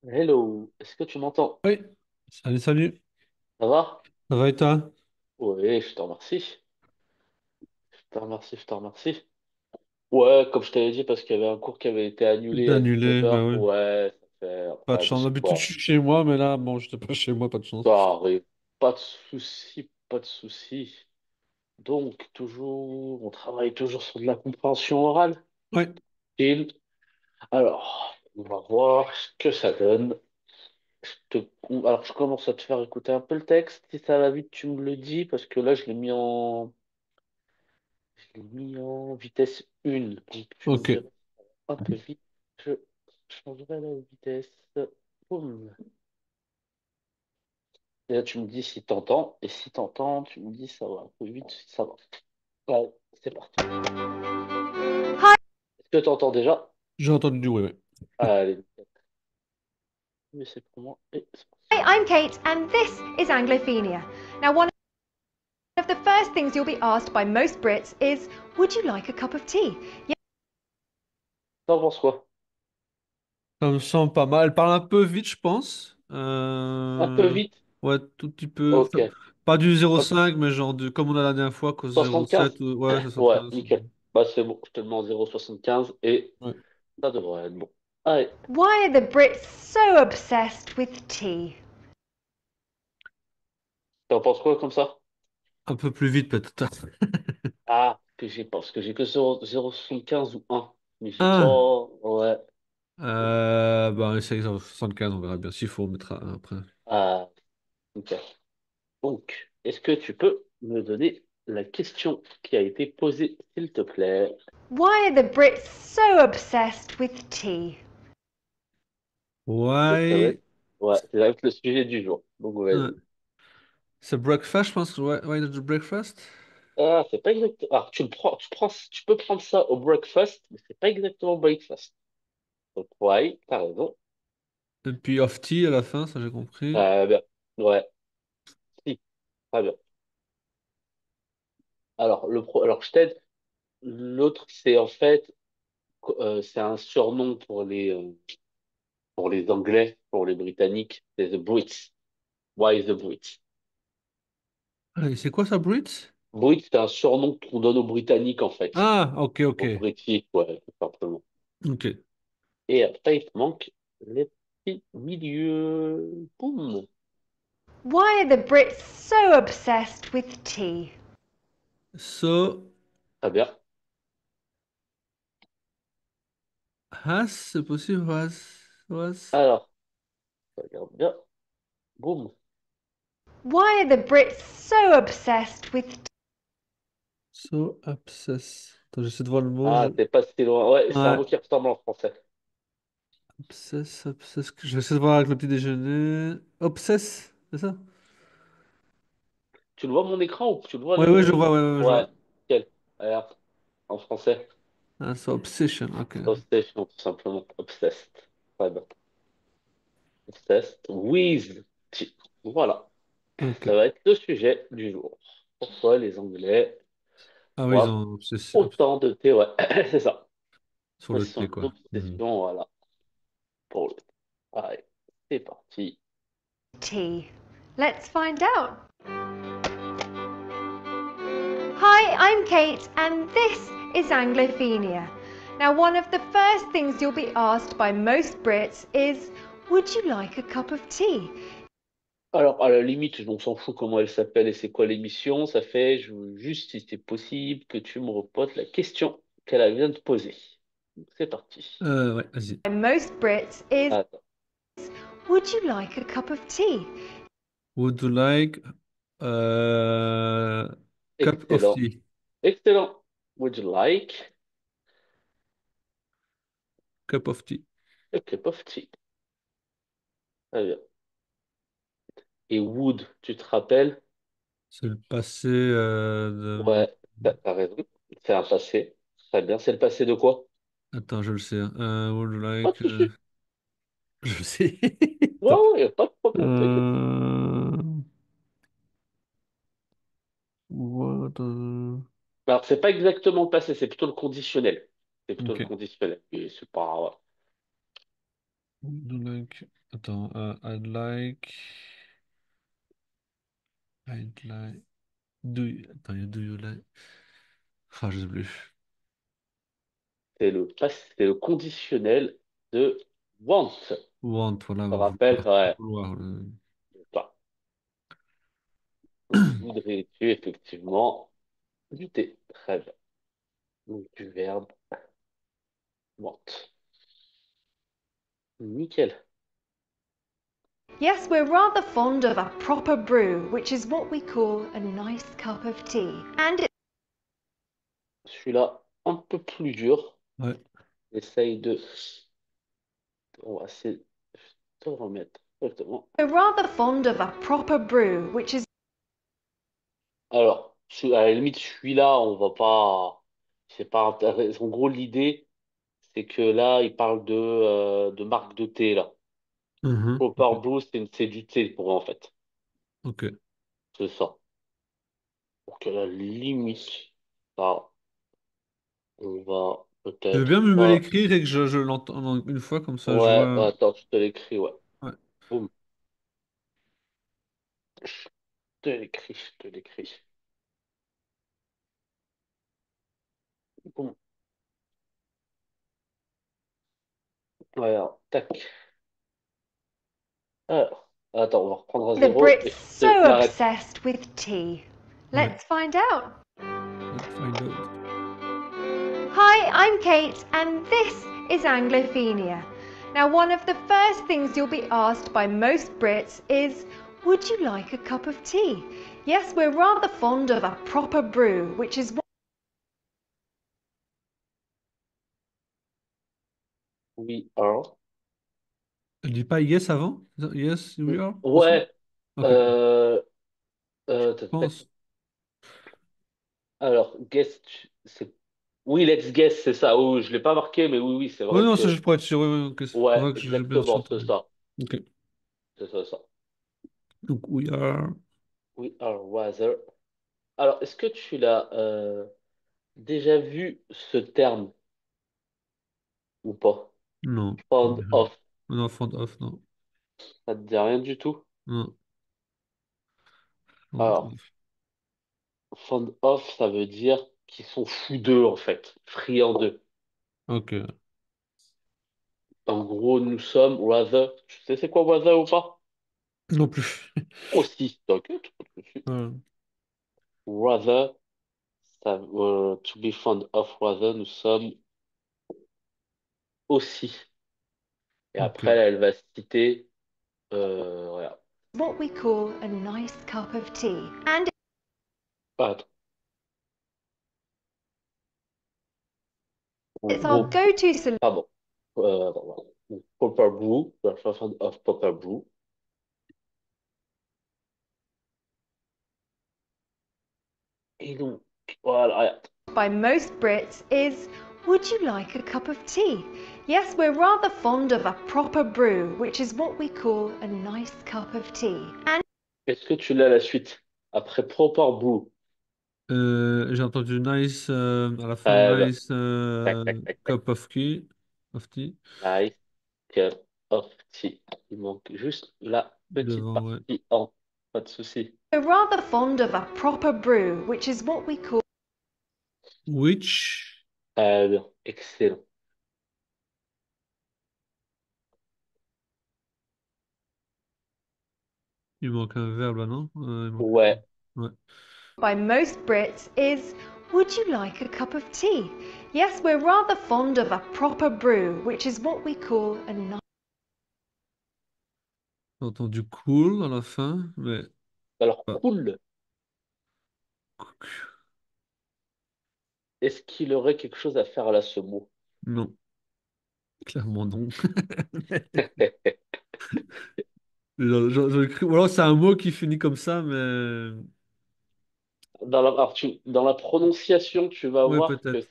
Hello, est-ce que tu m'entends? Oui, salut, salut. Ça va? Ça va et toi? Oui, je te remercie. Je te remercie, je te remercie. Ouais, comme je t'avais dit, parce qu'il y avait un cours qui avait été annulé à D'annuler, 19 bah heures. oui. Ouais, ça fait Pas de après, je chance. sais D'habitude, je pas. suis chez moi, mais là, bon, j'étais pas chez moi, pas de chance. Ça arrive. Pas de souci, pas de souci. Donc, toujours, on travaille toujours sur de la compréhension orale. Oui, Chill. Alors, on va voir ce que ça donne. Alors, je commence à te faire écouter un peu le texte. Si ça va vite, tu me le dis, parce que là, je l'ai mis en vitesse 1. Donc, tu me ok. diras un peu vite. Je changerai la vitesse. Boum. Et là, tu me dis si t'entends. Et si t'entends, tu me dis ça va un peu vite, si ça va. Ouais, c'est parti. Est-ce que t'entends déjà? J'ai entendu du oui, oui. Allez, mais c'est pour moi. Et c'est Hi, parti. I'm Kate, and this is Anglophenia. Now, one of the first things you'll be asked by most Brits is, would you like a cup of tea? T'en penses quoi? Ça me semble pas mal. Elle parle un peu vite, je pense. Un peu vite? Ouais, tout petit peu. Ok. Pas du Hop, 0,5, mais genre comme on a la dernière fois, que 75? 0,7. Ouais, Ouais, 75. nickel. Bah, c'est bon. Je te demande 0,75 et Ouais. ça devrait être bon. Allez, Why are the Brits so obsessed with tea? t'en penses quoi comme ça? Un peu plus vite, peut-être. Ah, parce que j'ai que 0,75 ou 1. Mais j'ai Ah, pas. Ouais. bah, on essaye 0,75, on verra bien. S'il faut, on mettra un après. Ah, ok. Donc, est-ce que tu peux me donner la question qui a été posée, s'il te plaît? Why are the Brits so obsessed with tea? Donc, ça va Why? être, ouais, ça va être le sujet du jour. Donc, vas-y. C'est breakfast, je pense. Why not the breakfast? Ah, c'est pas exactement. Ah, tu peux prendre ça au breakfast, mais c'est pas exactement breakfast. Donc, ouais, t'as raison. Et puis of tea à la fin, ça j'ai compris. Bien. Ouais, si, très bien. Alors, je t'aide. L'autre, c'est en fait, c'est un surnom pour les Anglais, pour les Britanniques. C'est The Brits. Why the Brits? Allez, c'est quoi ça, Brits? Brits, c'est un surnom qu'on donne aux Britanniques, en fait. Ah, ok, ok. Aux British, ouais, tout simplement. Ok. Et après, il te manque les petits milieux. Boum. Why are the Brits so obsessed with tea? So, Très bien. has, c'est possible, was. Alors, regarde bien. Boum. Why are the Brits so obsessed with tea? So, obsess. Attends, j'essaie de voir le mot. Ah, t'es pas si loin. Ouais, c'est un Ouais. mot qui ressemble en français. Obsess, obsess. Je vais essayer de voir avec le petit déjeuner. Obsess, c'est ça? Tu le vois mon écran ou tu le vois Ouais, ouais, je le. vois, ouais, ouais, je Ouais, vois. quel? Alors, en français. Ah, so, obsession, ok. Obsession, tout simplement. Obsessed. Très bien. Obsessed with tea. Voilà. Ok. Ça va être le sujet du jour. Pourquoi les Anglais Ah oui, ils boivent ont obsession autant de thé? Ouais, c'est ça. sur Ils le sont thé, quoi. Mhm. l'obsession, voilà, pour le thé. Allez, c'est parti. Tea. Let's find out. Hi, I'm Kate, and this is Anglophenia. Now, one of the first things you'll be asked by most Brits is, would you like a cup of tea? Alors, à la limite, on s'en fout comment elle s'appelle et c'est quoi l'émission. Ça fait, je veux juste, si c'est possible, que tu me reposes la question qu'elle vient de poser. Donc, c'est parti. Ouais, vas-y. By most Brits is, Attends. would you like a cup of tea? Would you like a cup of Excellent. tea? Excellent. Would you like Cup of tea. a cup of tea? Très bien. Et would, tu te rappelles? C'est le passé de... Ouais, t'as raison. C'est un passé. Très bien. C'est le passé de quoi? Attends, je le sais, hein. Would you Pas de like... souci. Je le sais. Ouais, Attends. ouais, y a pas de problème, t'inquiète. Euh... Alors, c'est pas exactement le passé, c'est plutôt le conditionnel. C'est plutôt le Ok. conditionnel. Et c'est pas. Ouais. Would you like... Attends, I'd like, attends, il y a do you like, ah, je sais plus. C'est le conditionnel de want. Je Want, voilà, te va rappelle, vouloir, ouais. vouloir, Enfin, donc, voudrais-tu effectivement du thé. Très bien. Donc, du verbe want. Nickel. Yes, we're rather fond of a proper brew, which is what we call a nice cup of tea. And it's Celui-là, un peu plus dur. ouais. Essaye de. On va essayer de remettre correctement. we're rather fond of a proper brew, which is Alors, à la limite, celui-là, on va pas. C'est pas intéressant. En gros, l'idée, c'est que là, il parle de marque de thé, là. Ok. Proper Brew, c'est du thé pour eux, en fait. Ok. C'est ça. Donc, à la limite, ça, on va Tu veux peut-être bien me pas. l'écrire et que je l'entends une fois, comme ça je Ouais, vois. attends, je te l'écris, ouais. Ouais. Boum, je te l'écris, je te l'écris. Boum, voilà, tac. Alors, attends, on va reprendre à the zéro Brits et je so m'arrête. obsessed with tea. Ouais. Let's find out. Let's find out. Hi, I'm Kate, and this is Anglophenia. Now, one of the first things you'll be asked by most Brits is, would you like a cup of tea? Yes, we're rather fond of a proper brew, which is We are. Elle dit pas yes avant? Yes, we are aussi? Ouais, Ok. Je euh, tac, tac. pense. Alors, guess, c'est. Oui, let's guess, c'est ça. Oui, oui, je l'ai pas marqué, mais oui, oui, c'est Ouais, vrai non, c'est que. juste pour être sûr. Ouais, ouais, ok. C'est pour Ouais, ça que j'ai bien exactement, c'est entendu. ça. Ok. C'est ça, ça. Donc, we are. We are rather. Alors, est-ce que tu l'as déjà vu ce terme ou pas? Non. Fond of, Non, front off, non. ça te dit rien du tout? Non. Front Alors, off. fond of, ça veut dire qu'ils sont fous d'eux, en fait, friands d'eux. Ok. En gros, nous sommes rather. Tu sais c'est quoi rather ou pas? Non plus. Aussi, t'inquiète, pas de souci. Voilà. Rather, ça, to be fond of rather, nous sommes aussi. Et Ok. après, elle va citer, voilà. what we call a nice cup of tea. And Ah, attends. En it's our gros, go-to solution. pardon. Attends, voilà. Donc, Popper Brew, version of Popper Brew. Et donc, voilà. by most Brits is, would you like a cup of tea? Yes, we're rather fond of a proper brew, which is what we call a nice cup of tea. And Est-ce que tu l'as la suite? Après Popper Brew. J'ai entendu nice à la fin, Ben, nice tac, tac, tac, tac. cup of tea. Of tea. Nice cup of tea. Il manque juste la petite Devant, ouais. partie en. Pas de souci. we're rather fond of a proper brew, which is what we call Which. Bien. Excellent. Il manque un verbe là, non? Il manque... Ouais. Ouais. by most Brits is, would you like a cup of tea? Yes, we're rather fond of a proper brew, which is what we call a nice. J'ai entendu cool à la fin, mais Alors, pas. cool. Est-ce qu'il aurait quelque chose à faire là, ce mot? Non, clairement non. Ou alors c'est un mot qui finit comme ça, mais. Dans la prononciation, tu vas Ouais, voir peut-être.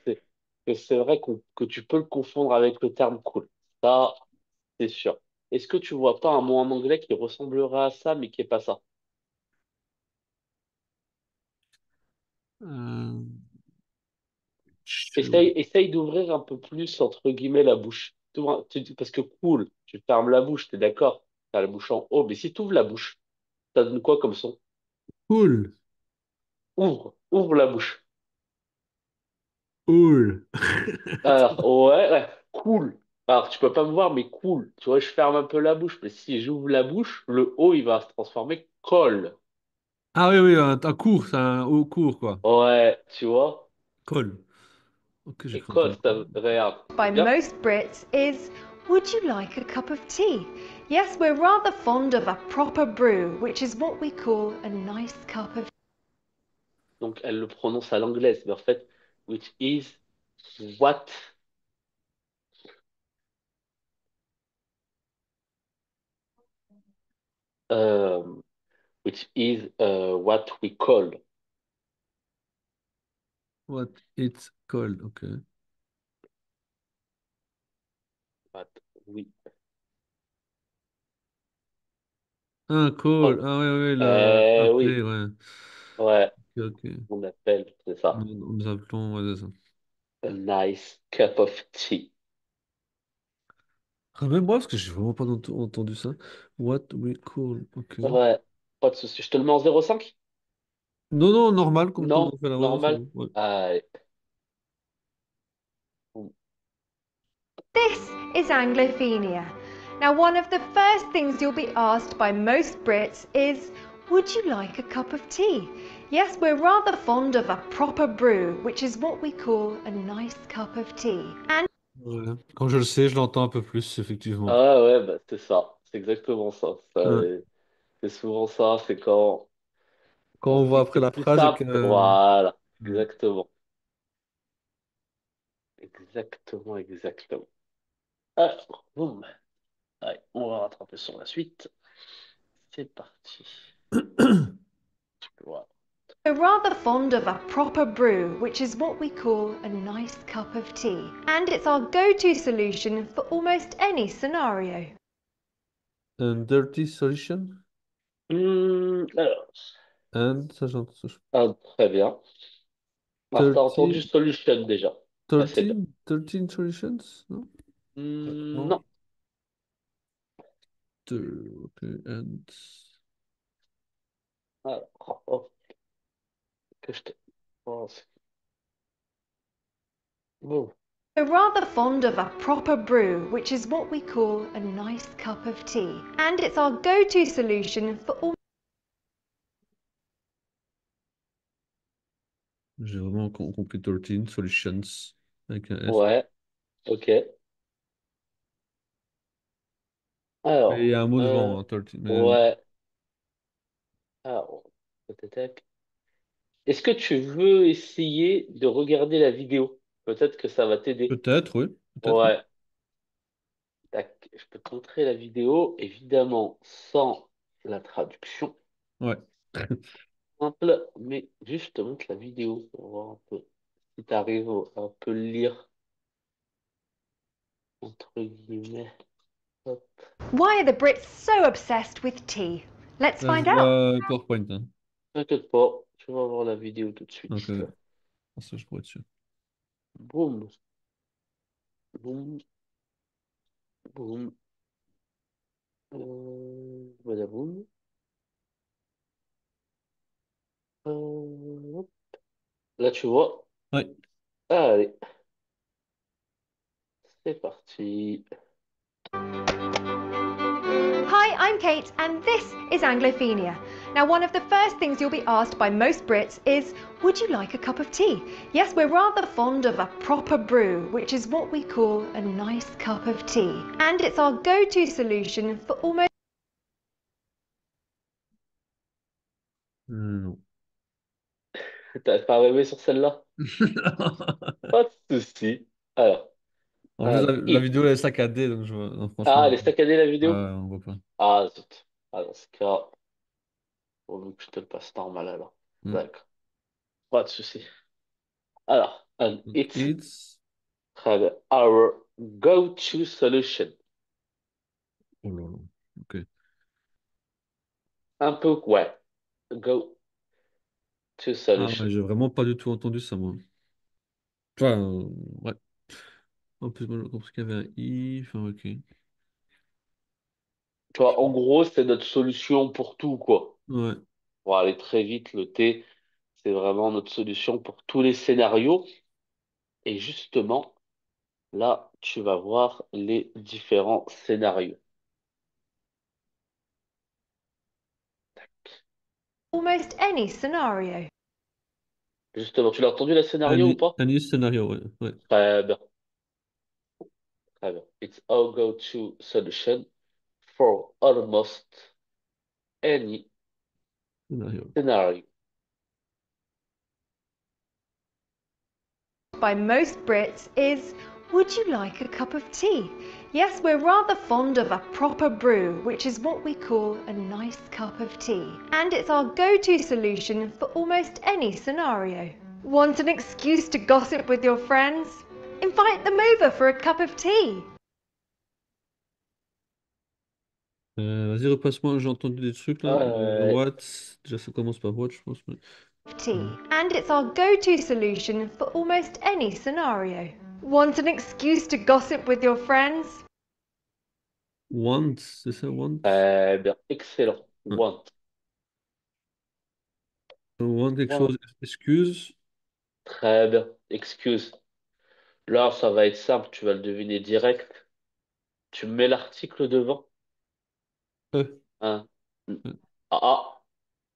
que c'est vrai que tu peux le confondre avec le terme cool. Ça, c'est sûr. Est-ce que tu vois pas un mot en anglais qui ressemblerait à ça, mais qui est pas ça? Euh, Essaye d'ouvrir un peu plus, entre guillemets, la bouche. Parce que cool, tu fermes la bouche, t'es d'accord? T'as la bouche en haut, mais si tu ouvres la bouche, ça donne quoi comme son? Cool. Ouvre la bouche. Cool. Alors, ouais, ouais, cool. Alors, tu peux pas me voir, mais cool. Tu vois, je ferme un peu la bouche, mais si j'ouvre la bouche, le O, il va se transformer col. Ah oui, oui, un cours, c'est un haut cours, quoi. Ouais, tu vois? Col. Ok, j'ai Et cru col, entendre. ça, regarde, By c'est bien? most Brits is, would you like a cup of tea? Yes, we're rather fond of a proper brew, which is what we call a nice cup of Donc, elle le prononce à l'anglaise, mais en fait, which is what, euh, which is what we call. What it's called, ok. What we Un call, call. ah oui, oui, le Oui, appeler, ouais. ouais, Ok, ok. on appelle, c'est ça. Nous appelons, ouais, c'est ça. A nice cup of tea. Ramène-moi, parce que j'ai vraiment pas entendu ça. What we call, ok. Ouais, pas de souci. Je te le mets en 0,5? Non, non, normal, comme Non, on fait là, ouais, c'est normal. bon. Ouais. Allez. This is Anglophenia. Now, one of the first things you'll be asked by most Brits is, would you like a cup of tea? Yes, we're rather fond of a proper brew, which is what we call a nice cup of tea. And Ouais. Quand je le sais, je l'entends un peu plus, effectivement. Ah ouais, bah, c'est ça. C'est exactement ça. Ouais. C'est souvent ça. C'est quand Quand on on se voit dit que après c'est la plus phrase et simple. que... Voilà. Ouais. Exactement. Exactement, exactement. Alors, boum. Allez, on va rattraper sur la suite. C'est parti. Voilà. we're rather fond of a proper brew, which is what we call a nice cup of tea. And it's our go-to solution for almost any scenario. And dirty solution. Alors, And, ça, j'entends. très bien. Alors, t'as entendu 13, solution déjà. Ah, c'est bien. 13 solutions? Non? Non. Non. Ok, and... Alors, hop, que je te pense. Bon. We're rather fond of a proper brew, which is what we call a nice cup of tea. And it's our go-to solution for all. J'ai vraiment compris 13 solutions avec un S. Ouais, ok. Mais il y a Alors, un mot devant, hein, 13. Mais ouais. Alors, tac. Est-ce que tu veux essayer de regarder la vidéo? Peut-être que ça va t'aider. peut-être, oui. Peut-être, oui. Ouais. Tac, je peux te montrer la vidéo, évidemment sans la traduction. Ouais. Simple, mais juste je te montre la vidéo pour voir un peu si tu arrives à un peu le lire, entre guillemets. Hop. Why are the Brits so obsessed with tea? Let's Là, je find out. vois PowerPoint, hein. T'inquiète pas, tu vas voir la vidéo tout de Donc, suite. ça, je pourrais être sûr. Boum, boum, boum. Voilà, boum. Hop. Là, tu vois. Ouais. Allez, c'est parti. Hi, I'm Kate, and this is Anglophenia. Now, one of the first things you'll be asked by most Brits is, would you like a cup of tea? Yes, we're rather fond of a proper brew, which is what we call a nice cup of tea. And it's our go-to solution for almost. Non. T'as pas rêvé sur celle-là? Pas de souci. Alors, En plus, la it. vidéo elle est saccadée, donc je vois. Non, Ah, franchement, elle est saccadée la ouais, vidéo? on voit pas. Ah, zut. Ah, dans ce cas, vaut mieux que je te le passe normal alors. Hmm. D'accord. Pas de souci. Alors, Donc, it's it's. très bien. Our go-to solution. Oh là là. Ok. Un peu, ouais. Go-to Ah, ouais, solution. j'ai vraiment pas du tout entendu ça, moi. Enfin, ouais. En plus, moi, j'ai compris qu'il y avait un i. Enfin, ok. Tu vois, en gros, c'est notre solution pour tout, quoi. Ouais. Pour aller très vite, le thé, c'est vraiment notre solution pour tous les scénarios. Et justement, là, tu vas voir les différents scénarios. almost any scenario. Justement, tu l'as entendu, la scénario ou pas? Un new scénario, ouais. Ouais. Très bien, très bien. It's our go-to solution for almost any Scénario. scenario. By most Brits is, would you like a cup of tea? Yes, we're rather fond of a proper brew, which is what we call a nice cup of tea. And it's our go-to solution for almost any scenario. Want an excuse to gossip with your friends? Invite them over for a cup of tea. Vas-y, repasse-moi, j'ai entendu des trucs là. Euh, What? Déjà, ça commence par what, je pense. Mais... Tea. And it's our go-to solution for almost any scenario. Want an excuse to gossip with your friends? Want, c'est ça, want? Très bien, excellent. Ouais. Want. Want quelque Want. chose, excuse. Très bien, excuse. Là, ça va être simple, tu vas le deviner direct. Tu mets l'article devant. E. Hein. E. Ah,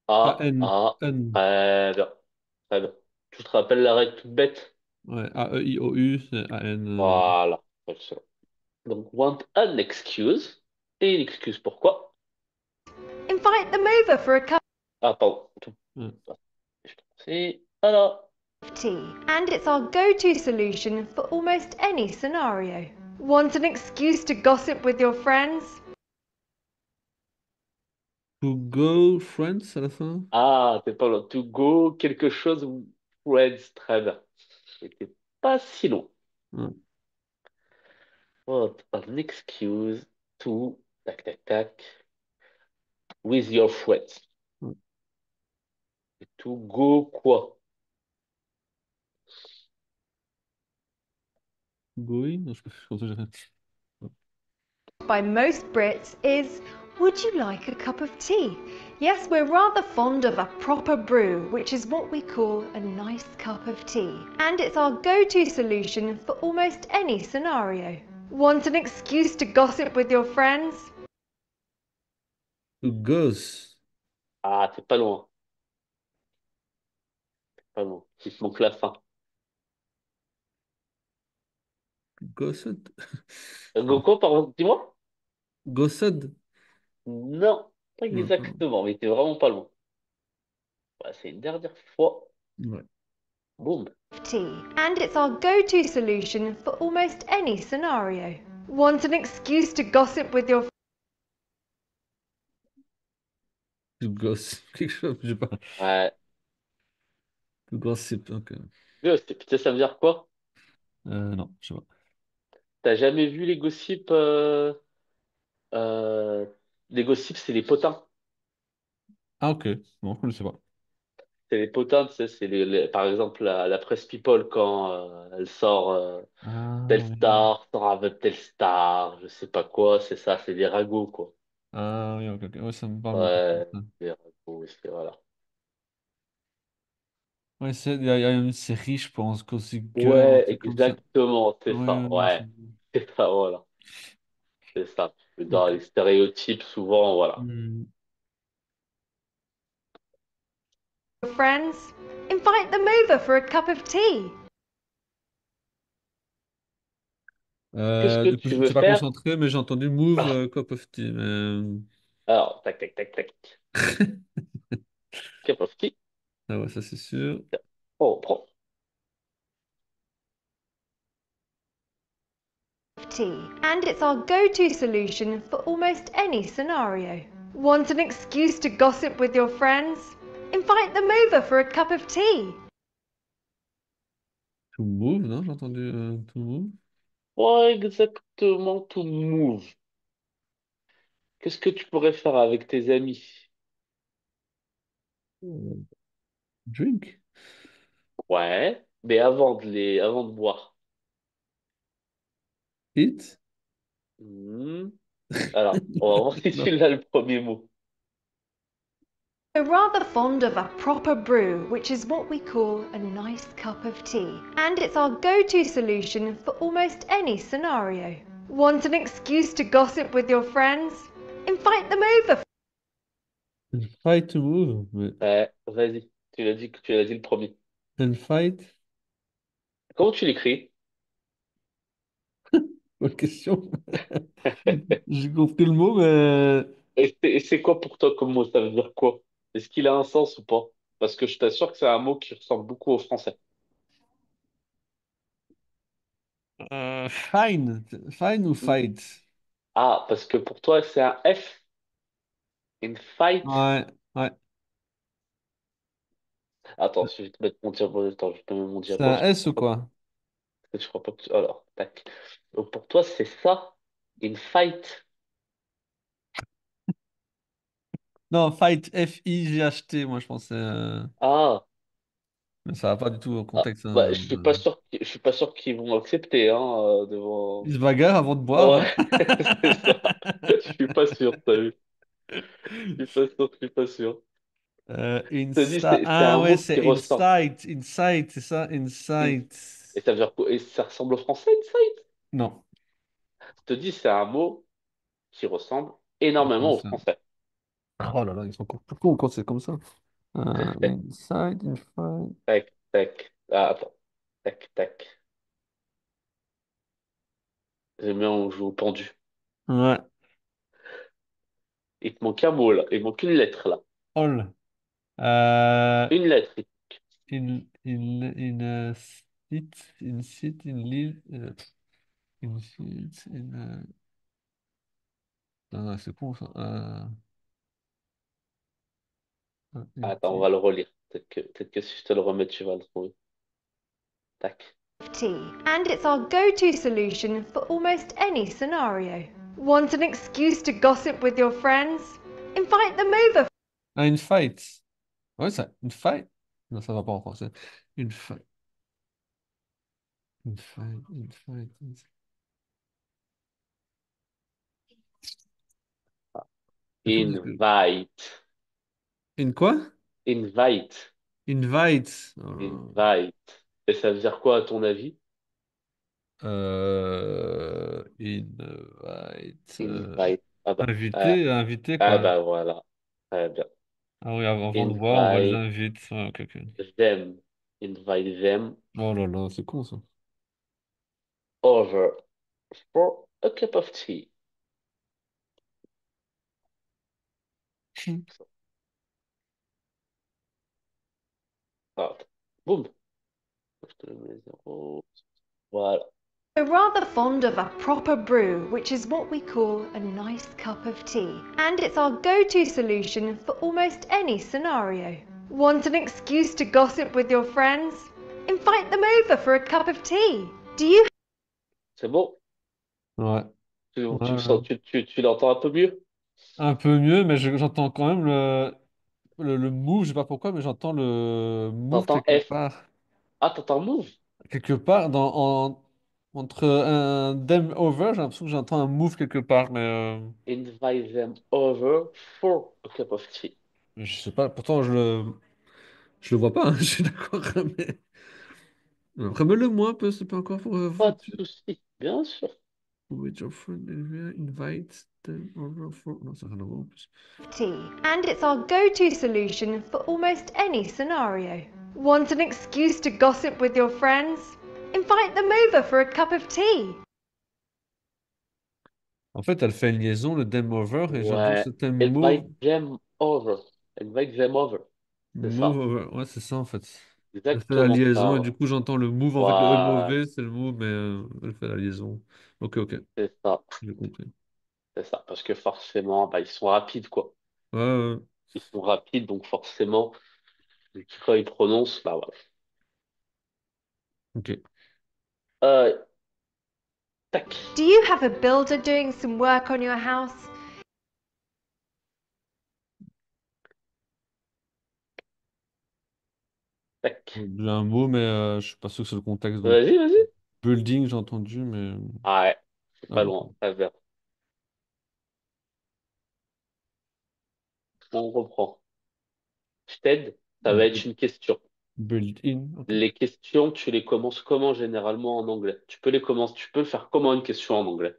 ah, A-N. ah. N. Très bien, très bien. Tu te rappelles la règle toute bête? Ouais, A-E-I-O-U, c'est A-N. Voilà. Excellent. Donc, want an excuse. Et une excuse pourquoi? Invite them over for a cup Ah, pardon. Ouais. C'est, voilà. of tea. And it's our go-to solution for almost any scenario. Want an excuse to gossip with your friends? To go, friends, à la fin. Ah, t'es pas loin. To go, quelque chose, friends. Très bien. C'était pas si long. Ouais. Want an excuse to, tac, tac, tac, with your friends. Ouais. To go quoi? Going? Non, je pense que j'ai rien. Ouais. By most Brits is, would you like a cup of tea? Yes, we're rather fond of a proper brew, which is what we call a nice cup of tea. And it's our go-to solution for almost any scenario. Want an excuse to gossip with your friends? To goes. Ah, t'es pas loin. Pas loin. Il te manque la fin. Gossed? Go quoi, pardon? Dis-moi? Gossed? Non, pas Non, pas bon. exactement, mais t'es vraiment pas loin. Ouais, c'est une dernière fois. Ouais. Boum. Tea. And it's our go-to solution for almost any scenario. Want an excuse to gossip with your To gossip. Quelque chose, je sais pas. Ouais. To gossip, ok. Tu sais, ça veut dire quoi? Non, je sais pas. T'as jamais vu les gossips euh, les gossips, c'est les potins. Ah, ok. Bon, je ne sais pas. C'est les potins, tu sais, c'est par exemple la presse People quand elle sort Ah, telle oui. star, sort avec telle star, je sais pas quoi, c'est ça, c'est des ragots, quoi. Ah, oui, ok, ok. Ouais, ça me parle un peu. Ouais, des ragots, c'est voilà. Ouais, il y a une série, je pense, Gossip Girl, un Ouais, truc comme ça. exactement, c'est Ouais, ça, ouais, ouais, c'est ça, voilà, c'est ça. Dans ok. les stéréotypes, souvent, voilà. Hmm. friends? Invite them over for a cup of tea. Qu'est-ce que Du coup, tu je ne veux suis pas faire? concentré, mais j'ai entendu Move Ah, Cup of Tea. alors, tac, tac, tac, tac. Cup of tea. Ah ouais, ça c'est sûr. Oh, prends. Tea. And it's our go-to solution for almost any scenario. Want an excuse to gossip with your friends? Invite them over for a cup of tea. To Move, non? J'ai entendu To Move. Pas exactement to move. Qu'est-ce que tu pourrais faire avec tes amis? Euh, Drink. Ouais, mais avant de boire. Eat. Hmm. Alors, on va voir si tu Non. l'as le premier mot. We're rather fond of a proper brew, which is what we call a nice cup of tea. And it's our go-to solution for almost any scenario. Want an excuse to gossip with your friends? Invite them over. And fight to move. Mais... Vas-y. Tu l'as dit le premier. And fight? Comment tu l'écris? Bonne question. J'ai compris le mot, mais... Et c'est quoi pour toi comme mot? Ça veut dire quoi? Est-ce qu'il a un sens ou pas? Parce que je t'assure que c'est un mot qui ressemble beaucoup au français. Fine. Fine ou fight? Ah, parce que pour toi, c'est un F, une fight. Ouais, ouais. Attends, je vais te mettre mon diapo. Attends, je te mets mon C'est diapo. un S ou quoi? Je crois pas que alors, tac. Donc pour toi, c'est ça, une fight. Non, fight, F-I-G-H-T, moi je pensais. Ah, Mais ça va pas du tout au ah, contexte. bah, je suis pas sûr qu'ils vont accepter, hein, Ils devant. se bagarrent avant de boire. Ouais, c'est ça. Je suis pas sûr, t'as vu. Je suis pas sûr, je suis pas sûr. Je te dis, c'est Ah un ouais, mot qui c'est ressort. insight. Insight, c'est ça? In- Insight. Et ça veut dire quoi? Et ça ressemble au français, insight? Non. Je te dis, c'est un mot qui ressemble énormément au Français. français. Oh là là, ils sont encore plus cons quand c'est comme ça. Insight, insight. Tac, tac. Ah, attends. Tac, tac. J'aime bien, on joue au pendu. Ouais. Il te manque un mot, là. Il manque une lettre, là. All. Euh, Une lettre. in sit, in sit, in live, in sit, in. Non, non, c'est con ça. In Attends, on va le relire. Peut-être que si je te le remets, tu vas le trouver. Tac. Tea. And it's our go-to solution for almost any scenario. Want an excuse to gossip with your friends? Invite them over. une fight. Ouais, ça. Une fight. Non, ça va pas en français. Une fight. Une fight. Une fight. C'est quoi parce que... Invite. Une quoi? Invite. Invite. Invite. Et ça veut dire quoi, à ton avis? Invite. Invite. Invité, invité Ah quoi. bah voilà. Très bien. Ah oui, avant de boire, on va les Invite inviter. Ouais, ok, ok. them. Invite them Oh là là, c'est con ça. over for a cup of tea. Ah, boum. Je te le mets zéro. Voilà. We're rather fond of a proper brew, which is what we call a nice cup of tea. And it's our go-to solution for almost any scenario. Want an excuse to gossip with your friends? Invite them over for a cup of tea. Do you C'est bon? Ouais. Tu Ouais, le ouais. sens, tu l'entends un peu mieux? Un peu mieux, mais j'entends quand même le move, je sais pas pourquoi, mais j'entends le move T'entends quelque F. part. Ah, t'entends move? Quelque part, entre un them over, j'ai l'impression que j'entends un move quelque part, mais Invite them over for a cup of tea. je sais pas. Pourtant, je le vois pas, hein, je suis d'accord, mais. Remets-le moi un peu, c'est pas encore Pas de souci, bien sûr. with your friend, invite them over for. Non, ça n'a rien à voir en plus. tea? And it's our go-to solution for almost any scenario. Want an excuse to gossip with your friends? Invite them over for a cup of tea. En fait, elle fait une liaison, le them over, et j'ai l'impression que Ouais. c'est un move. Invite them over. Invite them over. C'est Move ça. over. Ouais, c'est ça en fait. Elle fait la Exactement liaison, et ça. du coup, j'entends le move. En fait, le Voilà. mauvais, c'est le move, mais elle fait la liaison. Ok, ok, C'est ça. j'ai compris. C'est ça. Parce que forcément, bah, ils sont rapides, quoi. Ouais, ouais, Ils sont rapides, donc forcément, quand ils prononcent, bah voilà. ok. Euh, tac, Do you have a builder doing some work on your house? tac. J'ai un mot, mais je suis pas sûr que c'est le contexte. Donc, Vas-y, vas-y. building, j'ai entendu, mais. Ah ouais, c'est Ah, pas ok. loin. Très bien. on reprend. Je t'aide, ça va être Ok. une question. Built-in, ok. Les questions, tu les commences comment généralement en anglais? Tu peux le faire comment une question en anglais?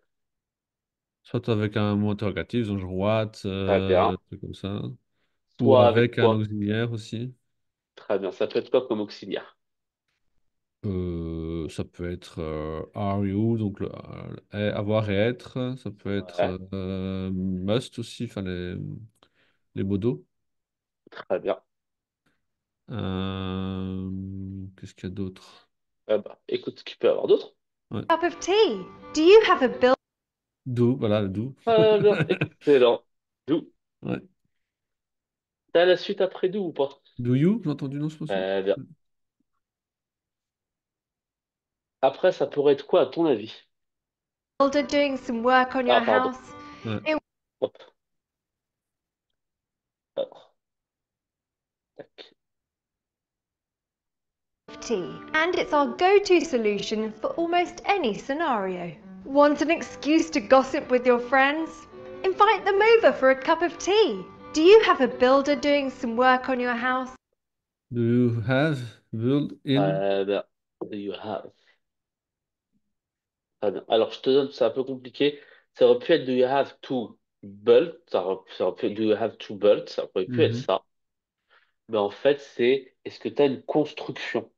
Soit avec un mot interrogatif, genre what, Très bien. truc comme ça. Ou Soit avec avec un quoi? auxiliaire aussi. Très bien. Ça peut être quoi comme auxiliaire? Ça peut être are you, donc avoir et être. Ça peut être Ouais, must aussi, enfin les modos. très bien. Qu'est-ce qu'il y a d'autre? Écoute ce qu'il peut y avoir d'autre. Ouais. Cup of tea. Do you have a build Do, voilà, le do. Très bien, excellent. Do. Ouais. T'as la suite après do ou pas? Do you, j'ai entendu, non, c'est pas ça? Très bien. Après, ça pourrait être quoi à ton avis? builder doing some work on your Ah, pardon. house? Ouais. In Hop. Alors, tac. tea, and it's our go-to solution for almost any scenario. Want an excuse to gossip with your friends? Invite them over for a cup of tea. Do you have a builder doing some work on your house? Do you have built in? Très bien. Do you have? Très bien. Alors, je te donne, c'est un peu compliqué. Ça aurait pu être do you have to build? Ça aurait pu être do you have to build? Ça aurait pu être Mhm. ça. Mais en fait, c'est est-ce que tu as une construction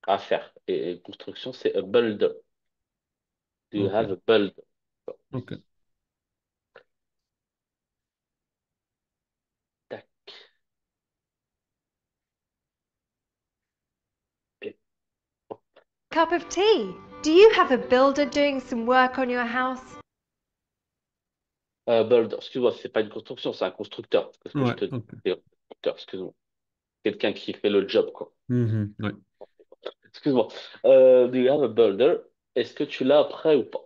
à faire? Et construction, c'est a builder. Do you Ok. have a builder? Ok. Tac. Et, Cup of tea. Do you have a builder doing some work on your house? builder, excuse-moi, c'est pas une construction, c'est un constructeur. C'est ce que je Ouais, te dis. ok. C'est un constructeur, excuse-moi. Quelqu'un qui fait le job, quoi. Mhm. Ouais. Excuse-moi. Do you have a builder? Est-ce que tu l'as après ou pas?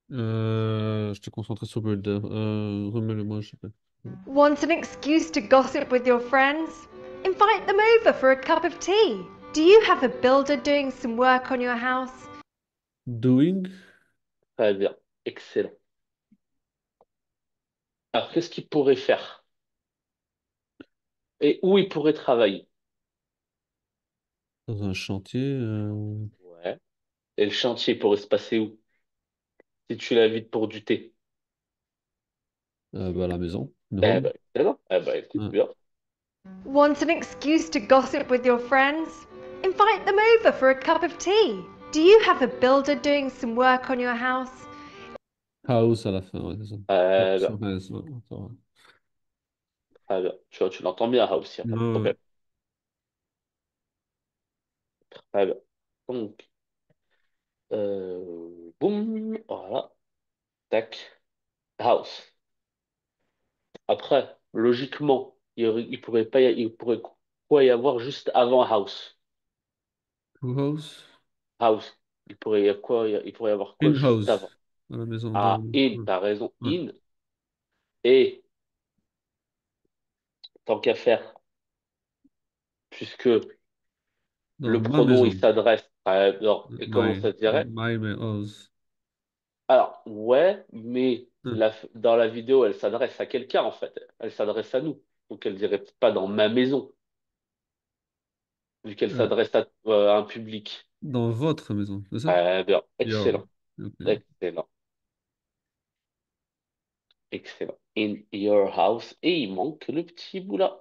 Je te concentrais sur Builder. Remets-le-moi, je sais pas. Want an excuse to gossip with your friends? Invite them over for a cup of tea. Do you have a builder doing some work on your house? Doing? Très bien. Excellent. Alors, qu'est-ce qu'il pourrait faire? Et où il pourrait travailler? Dans un chantier. Ouais. Et le chantier pourrait se passer où? Si tu l'invites pour du thé. Bah, à la maison. In Eh home. ben, excellent. Eh ben, écoute Ouais. bien. Want an excuse to gossip with your friends? Invite them over for a cup of tea. Do you have a builder doing some work on your house? House à la fin, ouais, c'est ça. Eh House, ben, ouais, ça va. très bien. Tu l'entends bien, House, il n'y a pas de Ouais, problème. Très bien. Donc, boum, voilà. Tac. House. Après, logiquement, il pourrait pas il pourrait quoi y avoir juste avant House? two house. House. Il pourrait y avoir quoi, il pourrait y avoir quoi juste In-house. avant? À la maison, Ah, in, ouais. t'as raison, Ouais. in. Et, tant qu'à faire, puisque Dans le ma pronom, il maison. s'adresse à, non, et comment My. ça se dirait? My house. Alors, ouais, mais Ouais. dans la vidéo, elle s'adresse à quelqu'un, en fait. Elle s'adresse à nous. Donc, elle dirait pas dans ma maison, vu qu'elle Euh, s'adresse à un public. dans votre maison, c'est ça? Bien, Your. excellent, Ok. excellent, excellent. In your house. Et il manque le petit bout là.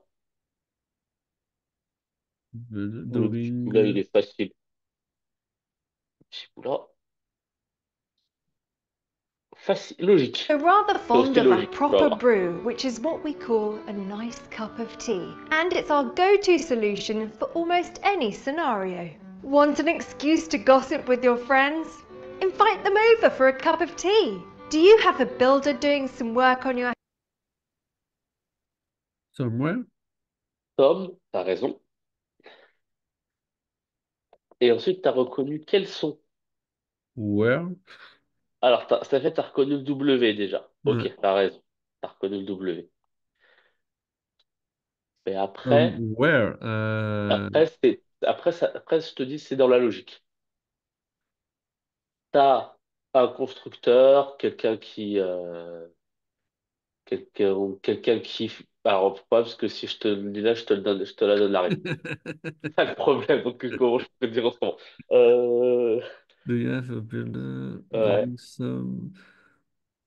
Le petit bout là, il Doing. est facile. Le petit bout là, facile, logique. We're rather C'est aussi fond of a logique, tu vas proper voir. brew, which is what we call a nice cup of tea. And it's our go-to solution for almost any scenario. Want an excuse to gossip with your friends? Invite them over for a cup of tea. Do you have a builder doing some work on your Somewhere. Tom, t'as raison. Et ensuite, t'as reconnu quels sont. Where. Alors, ça fait, t'as reconnu le W déjà. Ok, Ouais. t'as raison. T'as reconnu le W. Mais après, Where. après, je te dis, c'est dans la logique. T'as un constructeur, quelqu'un qui, quelqu'un qui... Alors, pourquoi? Parce que si je te le dis là, je te le donne, je te la donne la réponse. C'est ça le problème, donc comment je peux te dire autrement? Euh, Do you have a builder ouais. doing some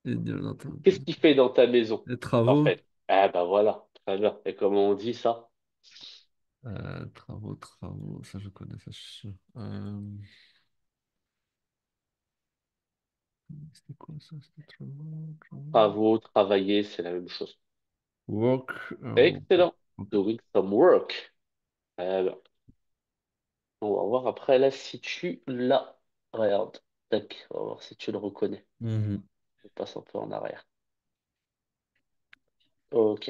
in your not- Qu'est-ce qu'il fait dans ta maison, Les en travaux? fait? Ah bah voilà, très bien. Et comment on dit ça? Travaux, ça je connais, ça je suis sûr. C'était quoi ça? C'était travaux. Travaux, travailler, c'est la même chose. Work. Excellent. Ok. Doing some work. Très bien. On va voir après là si tu l'as. Regarde. Tac. On va voir si tu le reconnais. Mhm. On passe un peu en arrière. Ok.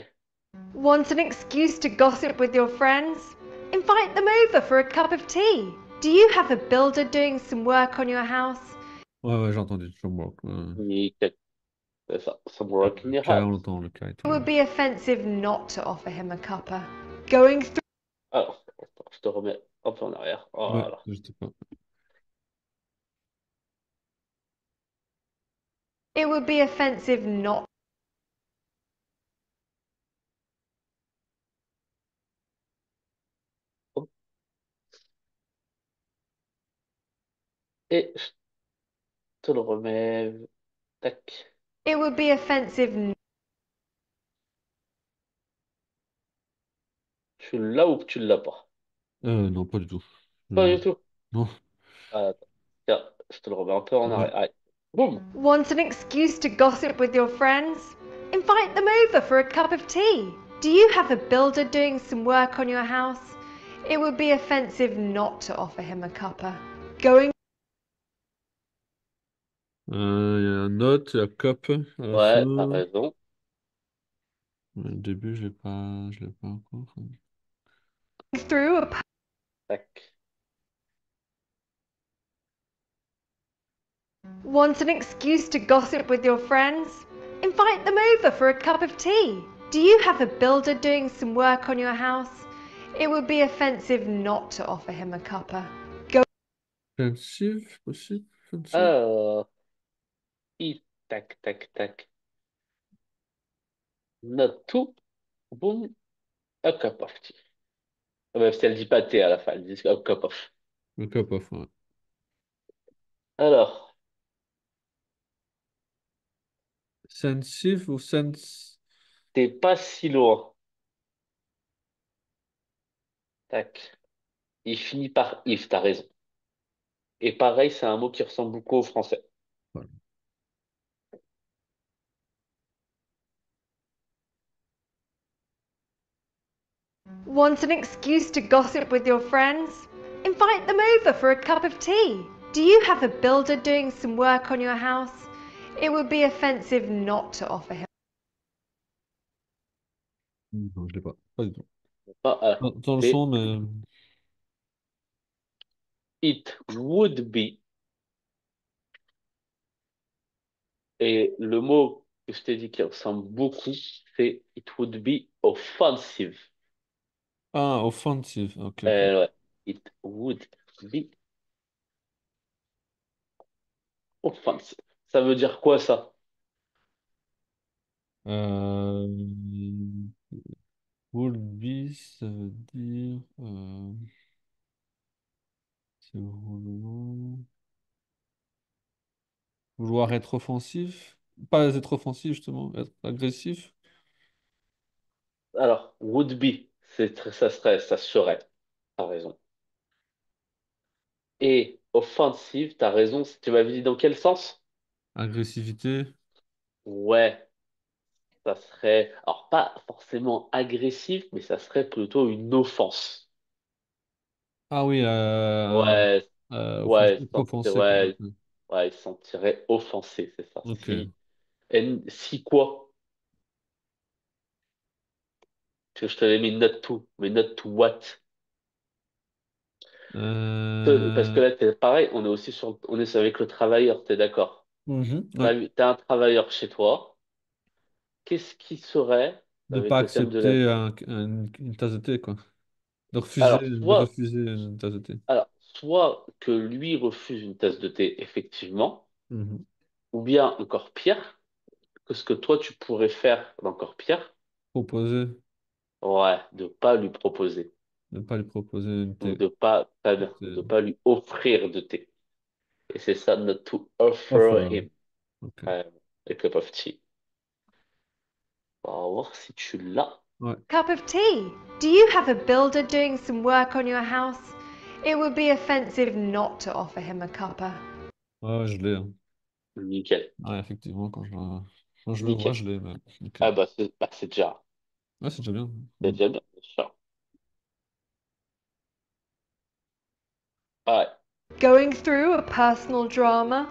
Want an excuse to gossip with your friends? Invite them over for a cup of tea. Do you have a builder doing some work on your house? Ouais, ouais, j'ai entendu. Some work. Nickel. C'est ça. Some work in Le your cas, on house. l'entend, le cas et It tout. would be offensive not to offer him a cuppa. Going through Alors, attends, je te remets un peu en arrière. Ouais, Voilà. je sais pas. It would be offensive not. Et je te le remets. Tac. It would be offensive. Tu l'as ou tu l'as pas? Non, pas du tout. Pas Je- du tout. Non. Ah, attends. Tiens, je te le remets un peu en Ouais. arrière. Allez. Boum. Want an excuse to gossip with your friends? Invite them over for a cup of tea. Do you have a builder doing some work on your house? It would be offensive not to offer him a cuppa. Going Il y a un note, il y a cop à la Ouais, t'as fin. raison. Ouais, le début, je l'ai pas encore. through a Tac. Want an excuse to gossip with your friends? Invite them over for a cup of tea. Do you have a builder doing some work on your house? It would be offensive not to offer him a cuppa. Offensive, possible? Offensive. Alors, tac, tac, tac. Note tout. Boum. A cup of tea. Même si elle dit pas thé à la fin, elle dit a cup of. Le cop off, ouais. Alors, Sensitive ou sense? t'es pas si loin. Tac. Il finit par if, t'as raison. Et pareil, c'est un mot qui ressemble beaucoup au français. Voilà. Want an excuse to gossip with your friends? Invite them over for a cup of tea. Do you have a builder doing some work on your house? It would be offensive not to offer him. Non, je l'ai pas. Pas du tout. Pas A. Dans le C'est son, mais. it would be. Et le mot que je t'ai dit qui ressemble beaucoup, c'est it would be offensive. Ah, offensive. Ok, ok. Ouais. It would be offensive. Ça veut dire quoi ça? Euh... Would be, ça veut dire. C'est vouloir être offensif. Pas être offensif, justement. Être agressif. Alors, would be, ça serait, ça serait. T'as raison. Et offensive, t'as raison. Tu m'avais dit dans quel sens? Agressivité. Ouais, ça serait, alors pas forcément agressif, mais ça serait plutôt une offense. Ah oui, Ouais, ouais, offensif, offensé, quoi. ouais, ouais, il se sentirait offensé, c'est ça. Ok. Ok. Si quoi? Parce que je t'avais mis note to, mais note to what? Parce que Euh, là, pareil, on est avec le travailleur, t'es d'accord? ouais. T'as un travailleur chez toi. Qu'est-ce qui serait, De pas avec le thème de la... accepter une tasse de thé, quoi. Alors, De refuser une tasse de thé. soit que lui refuse une tasse de thé, effectivement, Mhm. ou bien encore pire, que ce que toi tu pourrais faire d'encore pire, Proposer, ouais, de pas lui proposer, ne pas lui proposer une ou thé. de pas, très bien, ou de pas lui offrir de thé. Et c'est ça, not to offer Offer. him Ok. euh, a cup of tea. On va voir si tu l'as. Ouais, Cup of tea. Do you have a builder doing some work on your house? It would be offensive not to offer him a cuppa. ouais, je l'ai, hein. Nickel, Ouais, effectivement, quand je le vois, nickel. je l'ai. Mais... nickel. Ah bah, Ouais, c'est déjà bien. c'est Mm. déjà bien, bien sûr. Ouais, Going through a personal drama?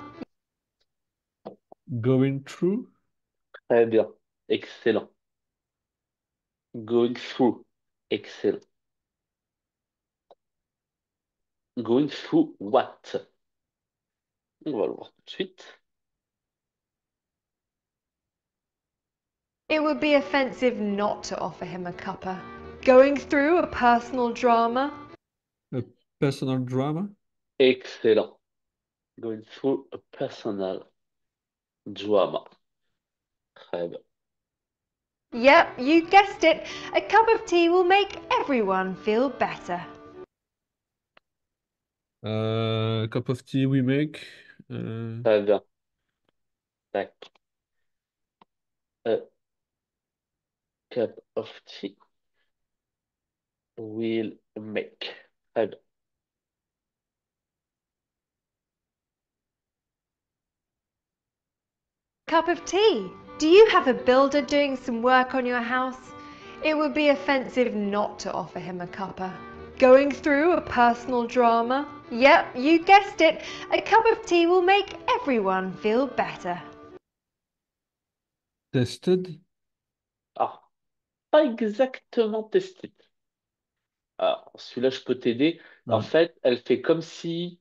Going through? très bien. Excellent. Going through. Excellent. Going through what? On va le voir tout de suite. It would be offensive not to offer him a cuppa. Going through a personal drama? A personal drama? Excellent. Going through a personal drama. Très bien. Yep, you guessed it. A cup of tea will make everyone feel better. Cup of tea we make. Très bien. Tac. A cup of tea will make. Très bien. Cup of tea. Do you have a builder doing some work on your house? It would be offensive not to offer him a cuppa. Going through a personal drama? Yep, you guessed it. A cup of tea will make everyone feel better. Tested? Ah, pas exactement testé. Alors, celui-là, je peux t'aider. En Ouais. fait, elle fait comme si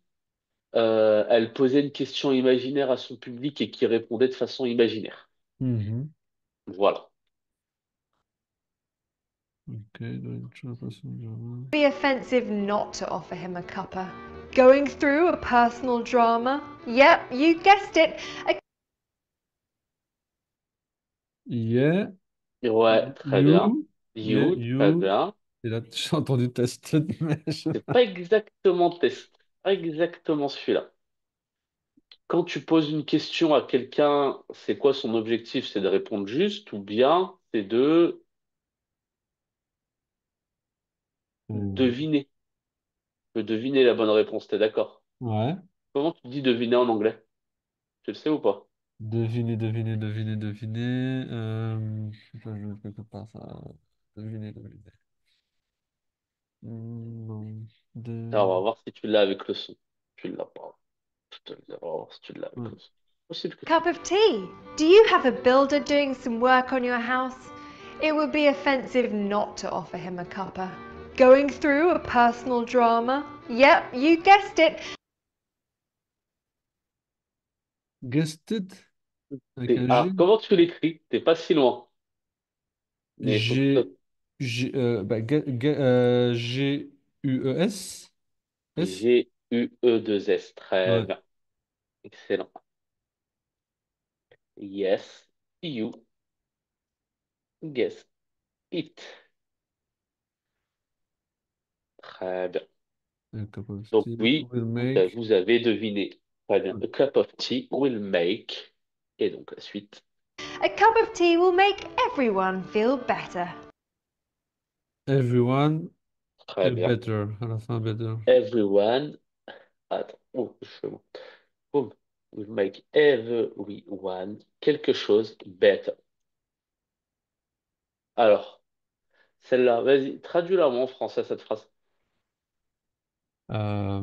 elle posait une question imaginaire à son public et qui répondait de façon imaginaire. Mhm. Voilà. Ok, going through a personal drama. Be offensive not to offer him a cuppa. Going through a personal drama? Yep, you guessed it. A Yeah, Et ouais, très bien. you, yeah, You, très you. bien. Et là, j'ai entendu tested, mais C'est pas exactement test. Pas exactement celui-là. Quand tu poses une question à quelqu'un, c'est quoi son objectif? C'est de répondre juste ou bien c'est de Oh. deviner. De deviner la bonne réponse, t'es d'accord? Ouais. Comment tu dis deviner en anglais? Tu le sais ou pas? Deviner, deviner, deviner, deviner. Je ne quelque part ça. Deviner, deviner. Non. Alors, on va De... voir si tu l'as avec le son. Tu l'as pas. Je te le dis, on va voir si tu l'as avec Ouais. le son. Possible que tu cup of tea. Do you have a builder doing some work on your house? It would be offensive not to offer him a cuppa. Going through a personal drama? Yep, you guessed it. Guested avec un G. Ah, comment tu l'écris? T'es pas si loin. Mais il faut que G. G-U-E-S. S. G-U-E-2-S. Très Ouais. bien. Excellent. Yes, you guess it. Très bien. A cup of Donc tea oui, will make. vous avez deviné. Très bien. A cup of tea will make. Et donc la suite. A cup of tea will make everyone feel better. Everyone Très feel bien. better. À la fin, better. Everyone. Attends. Oh, je fais bon. Boom. Will make everyone quelque chose better. Alors, celle-là, vas-y, traduis-la moi en français cette phrase. Euh,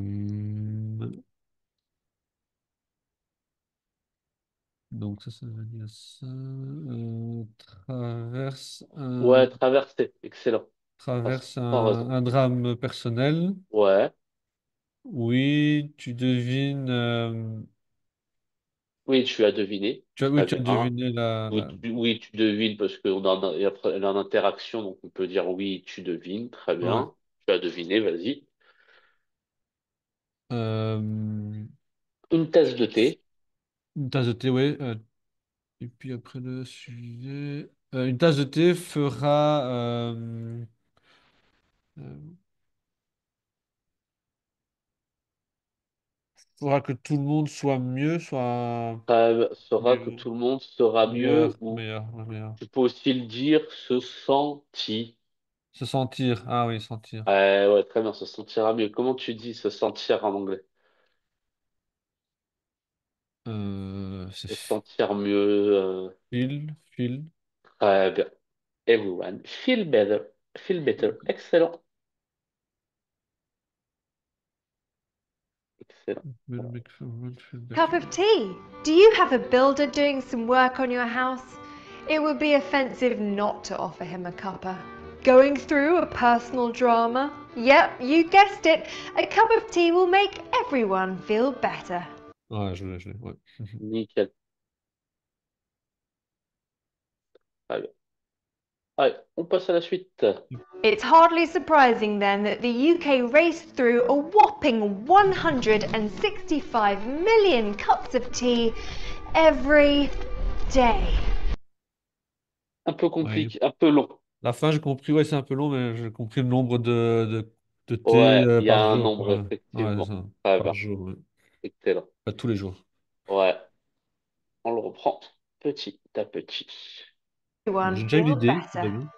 donc ça veut dire ça. Ouais, traverser. Excellent. Phrase Traverse sans raison. un drame personnel. Ouais. Oui, tu devines. Oui, tu as deviné. Oui, Très tu as bien. deviné Oui, tu devines parce qu'on a, elle a une interaction, donc on peut dire oui, tu devines. Très ouais. bien. Tu as deviné, vas-y. Euh, Une tasse de thé. une tasse de thé, oui. Et puis après le sujet. Une tasse de thé euh, fera que tout le monde soit mieux, soit Sera que meilleur, tout le monde sera mieux, ou meilleur. tu peux aussi le dire se senti. Se sentir. Ah oui, sentir. Ouais, très bien, se sentira mieux. Comment tu dis se sentir en anglais? C'est Se sentir mieux. feel. Très bien. Everyone. Feel better. Feel better. Excellent. Excellent. Will make someone feel Cup better. of tea. Do you have a builder doing some work on your house? It would be offensive not to offer him a cuppa. Going through a personal drama? Yep, you guessed it. A cup of tea will make everyone feel better. Ouais, je l'ai, ouais. Nickel. Très bien. Allez, on passe à la suite. It's hardly surprising then that the UK raced through a whopping 165 million cups of tea every day. Un peu Ouais. compliqué, un peu long. La fin, j'ai compris, ouais, c'est un peu long, mais j'ai compris le nombre de thé Ouais, il y a par un jour, nombre, quoi. Ouais, c'est effectivement. ça. Très Par bien. jour, ouais. Excellent. Pas tous les jours. Ouais, on le reprend petit à petit. Bon, Everyone j'ai déjà eu feel l'idée, c'est déjà better. bien.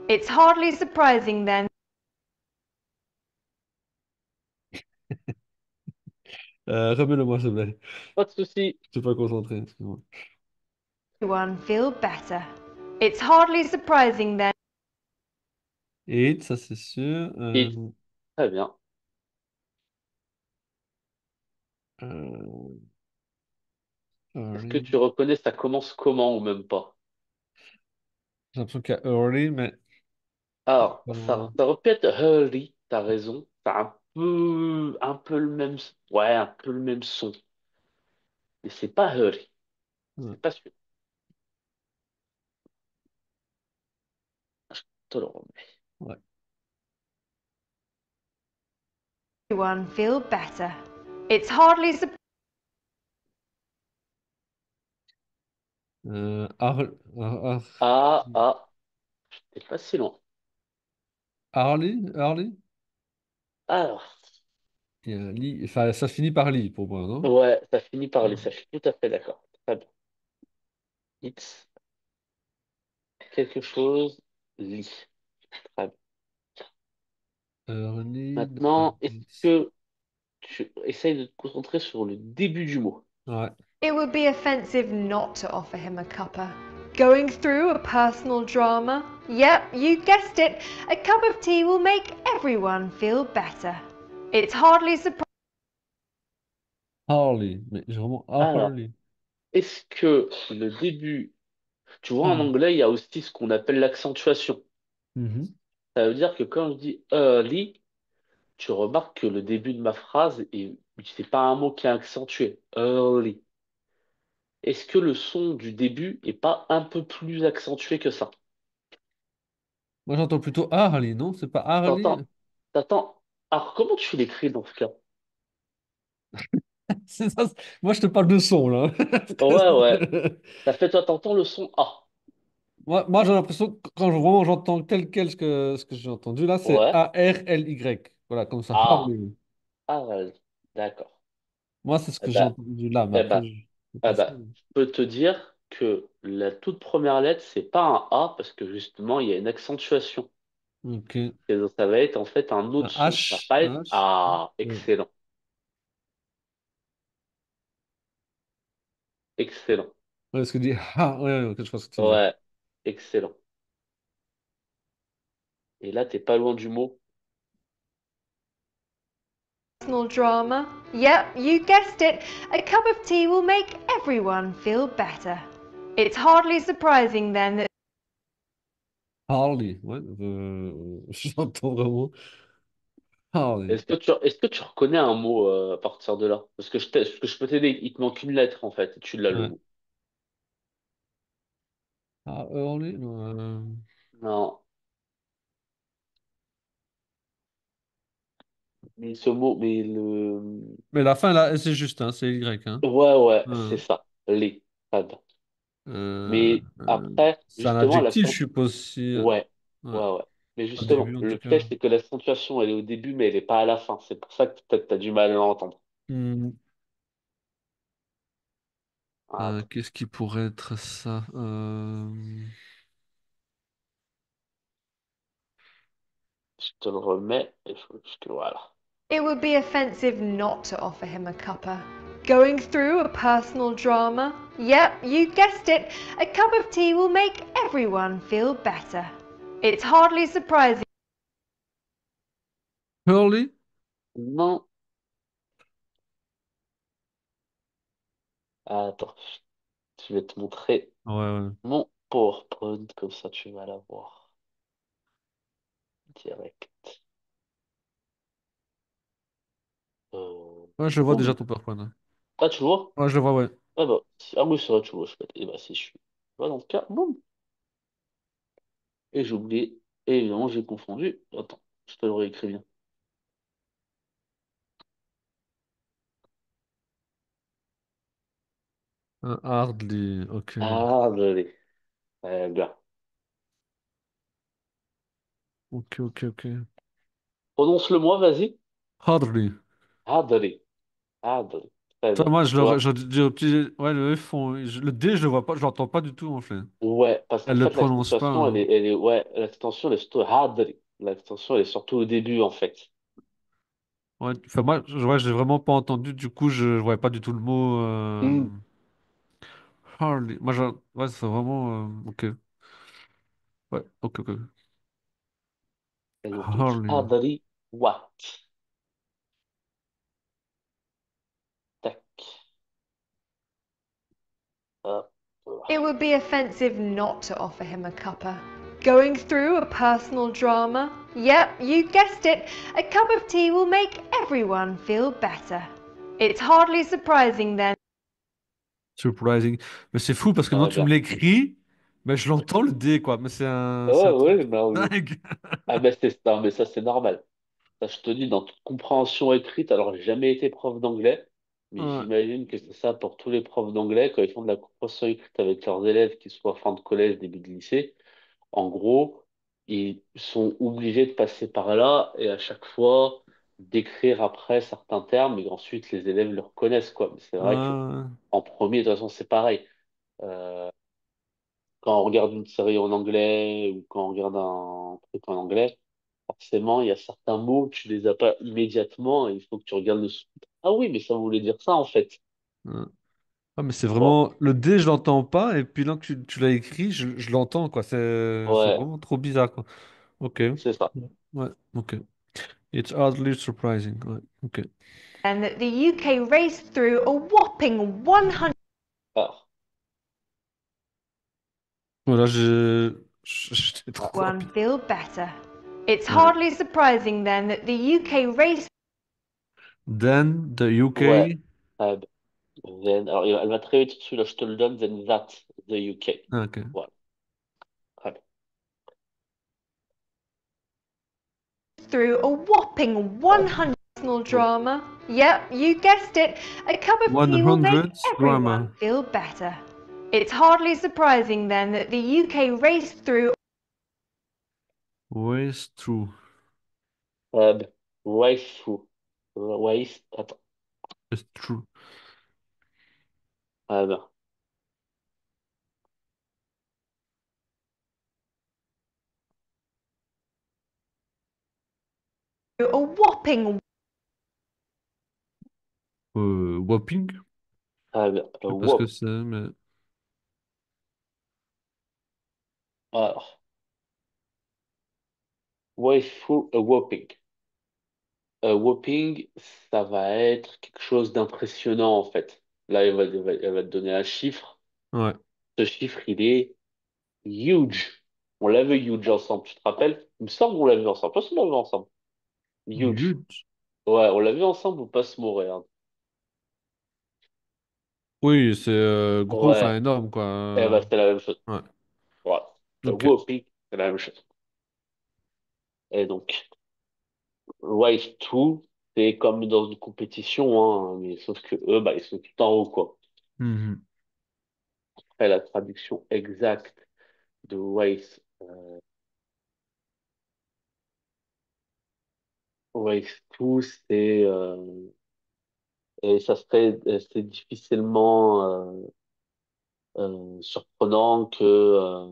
It's hardly surprising then Remets-le-moi, s'il te plaît. Pas de souci. Je suis pas concentré, excuse-moi. everyone feel better. It's hardly surprising then Et ça, c'est sûr. Et très bien. Euh, Est-ce que early. tu reconnais ça commence comment ou même pas? J'ai l'impression qu'il y a early, mais Alors, euh, ça aurait pu être Hurley, t'as raison. Ça a un peu le même, ouais, un peu le même son. Mais c'est pas Hurley. ouais. C'est pas sûr. Je te le remets. Ouais. everyone feel better. It's hardly surprising Ar- Ah, c'est pas si loin. Early? Alors, Il y a un lit. Enfin, ça finit par lit pour moi, non? ouais, ça finit par les, ça, je suis tout à fait d'accord. Très bien. It's quelque chose, lit. Très bien. Early. Maintenant, est-ce que tu essayes de te concentrer sur le début du mot? Ouais. it would be offensive not to offer him a cuppa. Going through a personal drama? Yep, you guessed it. A cup of tea will make everyone feel better. It's hardly surprising Harley. Mais j'ai vraiment Alors, Harley. est-ce que le début, tu vois, en Ah. anglais, il y a aussi ce qu'on appelle l'accentuation. Mhm. Ça veut dire que quand je dis early, tu remarques que le début de ma phrase, c'est pas un mot qui est accentué. Early. Est-ce que le son du début est pas un peu plus accentué que ça? Moi, j'entends plutôt Harley, non? C'est pas Harley? T'entends? T'attends. Alors, comment tu l'écris dans ce cas? C'est ça. Moi, je te parle de son, là. Ouais, ouais. Ça fait, toi, t'entends le son A. Moi, j'ai l'impression que quand vraiment j'entends tel quel ce que j'ai entendu là, c'est Ouais. Harly. Voilà, comme ça. A. Harley. Harley. D'accord. Moi, c'est ce Eh que j'ai ben, entendu là, mais eh après, ben, je sais eh pas ça. ben, je peux te dire que la toute première lettre, c'est pas un A parce que justement, il y a une accentuation. Ok. Et donc, ça va être en fait un Un autre son. Ça va H. pas être Un H. A. Ouais. Excellent. Excellent. Ouais, ce que dit ah, ouais, ok, je pense que tu veux dire. Ouais. Excellent. Et là, t'es pas loin du mot. drama. Yep, you guessed it. A cup of tea will make everyone feel better. It's hardly surprising then that Harley, ouais, j'entends vraiment Harley. Est-ce que tu reconnais un mot à partir de là? Parce que je peux t'aider. Il te manque une lettre en fait. Et tu l'as le Ouais. mot. Ah, Harley, non, Non. Mais ce mot, mais le. mais la fin là, c'est juste, hein, c'est Y, hein. Ouais, ouais, c'est Hein. ça. Les. Pas bien. Mais après, C'est un justement, adjectif, je suppose, si. ouais, Ouais. ouais. Mais Au début, justement, en le tout cas. piège, c'est que l'accentuation, elle est au début, mais elle est pas à la fin. C'est pour ça que peut-être t'as du mal à l'entendre. Hmm, Attends, qu'est-ce qui pourrait être ça? je te le remets. Il faut que, voilà. It would be offensive not to offer him a cuppa. Going through a personal drama? Yep, you guessed it. A cup of tea will make everyone feel better. It's hardly surprising. Hurley? Non. Attends, je vais te montrer Ouais, ouais. mon PowerPoint, comme ça tu vas l'avoir direct. Ouais, je vois déjà Boum. ton PowerPoint. Ouais, Ah, tu le vois? ouais, je le vois, ouais. Ah bah, ah oui, c'est vrai, tu le vois, je fais. Et bah, si je suis. Voilà, dans le cas, boum. Et j'ai oublié. Et évidemment, j'ai confondu. Attends, je te le réécris bien. Hardly, ok. Ah, désolé. Bien. Ok, ok, ok. Prononce-le moi, vas-y. Hardly. Ah, désolé. Ah, désolé. Très Toi, bien. moi, Tu vois? j'aurais dit au petit. Ouais, le F, le D, je le vois pas, je l'entends pas du tout, en fait. Ouais, parce qu'en Elle le fait, prononce pas, l'accentuation, hein. ouais, l'accentuation, elle est surtout hadri. L'accentuation, elle est surtout au début, en fait. Ouais, enfin, moi, ouais, j'ai vraiment pas entendu, du coup, je voyais pas du tout le mot. Hmm. Hardly. Moi, ouais, c'est vraiment. Ok. Ouais, ok, ok. Et donc, Hardly. hadri, what? Tac. Hop là. It would be offensive not to offer him a cuppa. Going through a personal drama? Yep, you guessed it. A cup of tea will make everyone feel better. It's hardly surprising then. Surprising. Mais c'est fou parce que maintenant Ouais, tu me bien. l'écris, mais je l'entends le D, quoi. Mais c'est Ouais, un truc ouais, de non, mais... dingue. Ah, ben, non, mais ça, c'est normal. Ça, je te dis, dans toute compréhension écrite, alors j'ai jamais été prof d'anglais, mais Ouais. j'imagine que c'est ça pour tous les profs d'anglais quand ils font de la compréhension écrite avec leurs élèves, qu'ils soient fin de collège, début de lycée. En gros, ils sont obligés de passer par là et à chaque fois d'écrire après certains termes et ensuite les élèves le reconnaissent, quoi. Mais c'est vrai que Ouais. en premier, de toute façon, c'est pareil. Euh, Quand on regarde une série en anglais ou quand on regarde un truc en anglais, forcément, il y a certains mots, tu les as pas immédiatement et il faut que tu regardes le sous-titre. Ah oui, mais ça voulait dire ça en fait. Ouais. Ah, mais c'est Bon, vraiment. Le D, je l'entends pas, et puis là que tu l'as écrit, je l'entends, quoi. C'est ouais, vraiment trop bizarre, quoi. Ok. c'est ça. Ouais, ok. It's hardly surprising. Ouais, ok. And that the UK raced through a whopping 100. Alors, Voilà, j'étais trop One rapide. feel better. It's Ouais. hardly surprising then that the UK raced Then the ouais. UK. Then, alors, elle va très vite celui-là, je te le donne, then that, the UK. Ah, ok. Voilà, très bien. through a whopping Hop, 100 personal hop. drama. Yep, you guessed it. A cup of tea will make 100 everyone drama. feel better. It's hardly surprising then that the UK raced through Ways through. Waifu. Attends. It's true. Ah ben, a whopping Whopping. ah ben, Je sais pas ce que whoop. c'est, mais. Alors, waifu, whopping. Whopping, ça va être quelque chose d'impressionnant en fait. Là, elle va te donner un chiffre. Ouais. Ce chiffre, il est huge. On l'a vu huge ensemble, tu te rappelles? Il me semble qu'on l'a vu ensemble. Je pense qu'on l'a vu ensemble. Huge. Huge. Ouais, on l'a vu ensemble ou pas ce mot, regarde. Oui, c'est gros, enfin Ouais, énorme, quoi. eh ben, c'est la même chose. Ouais. Voilà. Ok. Whopping, c'est la même chose. Et donc, Rise 2, c'est comme dans une compétition, hein, mais sauf que eux, bah, ils sont tout en haut, quoi. Mhm. Après, la traduction exacte de Waste 2, et ça serait, c'est difficilement surprenant euh,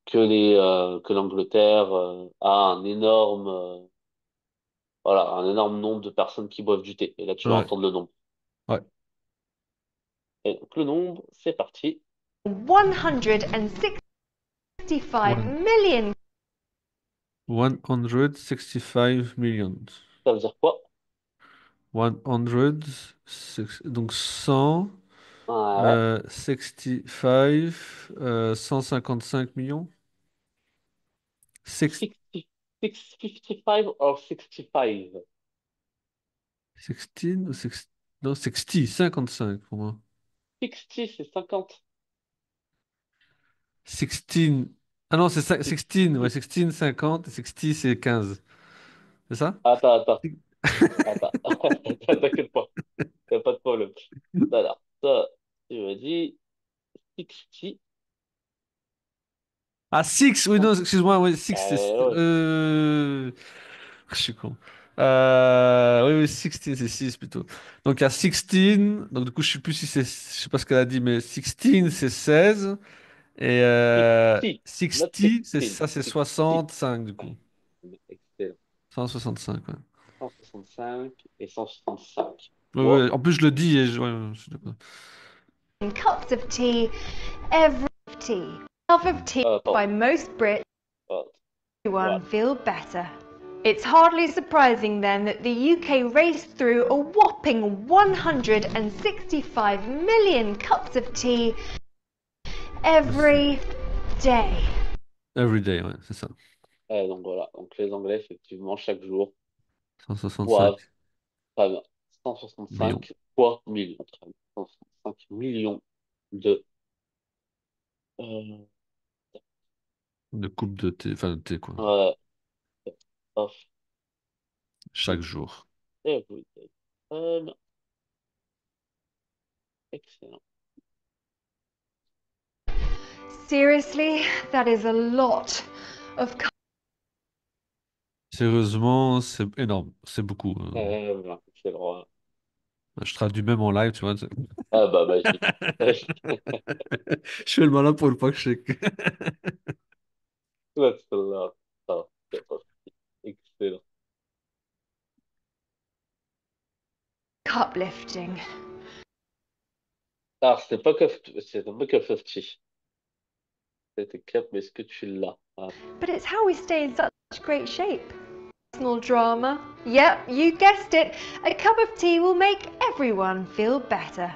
que l'Angleterre a voilà, un énorme nombre de personnes qui boivent du thé. Et là, tu vas Ouais, entendre le nombre. ouais. Et donc, le nombre, c'est parti. 165 One, million 165 millions. Ça veut dire quoi? Donc 100, Ouais. 65, 155 millions. Six, 60, 655 or 65? 16 ou 6, non, 60, 55 pour moi. 60, c'est 50. 16, ah non, c'est 16, ouais, 60. 16, 50, et 60 c'est 15. C'est ça? Attends. T'inquiète pas. Y a pas de problème. Alors, ça, tu me dis 60. Ah, 6, oui, non, excuse-moi, oui, 6, Ouais. je suis con. Oui, oui, 16, c'est 6 plutôt. Donc, il y a 16, donc du coup, je sais plus si c'est, je sais pas ce qu'elle a dit, mais 16, c'est 16, et 60. Not 60, c'est 16. ça, c'est 60. 65, du coup. Ouais. Excellent. 165, ouais. 165 et 165. Ouais, Quoi? ouais, en plus, je le dis, et ouais, je suis d'accord. cups of tea every tea. Cup of tea Attends. by most Brits, Attends. everyone Voilà. feel better. It's hardly surprising then that the UK raced through a whopping 165 million cups of tea every day. Every day, ouais, c'est ça. Donc voilà. Donc les Anglais, effectivement, chaque jour, boivent 165 pas mal. millions 165 fois millions. 165 millions de euh, de coupes de thé, enfin de thé, quoi, euh, of chaque tea jour. every day. Non, excellent. Seriously, that is a lot of Sérieusement, c'est énorme, c'est beaucoup. Excellent. Je traduis même en live, tu vois. Ah bah magique. Je fais le malin pour le pas que je sais. Let's love. Ah, c'est pas- excellent. cup lifting. Alors, c'est pas que 50. C'était cap, mais est-ce que tu l'as? Ah, But it's how we stay in such great shape. Personal drama. Yep, you guessed it. A cup of tea will make everyone feel better.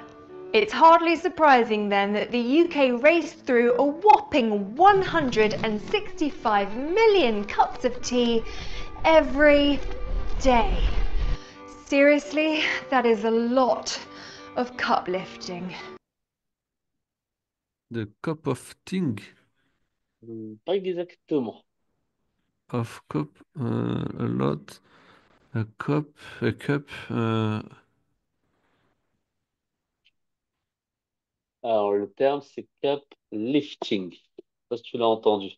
It's hardly surprising then that the UK raced through a whopping 165 million cups of tea every day. Seriously, that is a lot of cup lifting. The cup of thing, pas exactement. of cup, a lot, a cup, a cup, Alors, le terme, c'est cap lifting. Je sais pas si tu l'as entendu.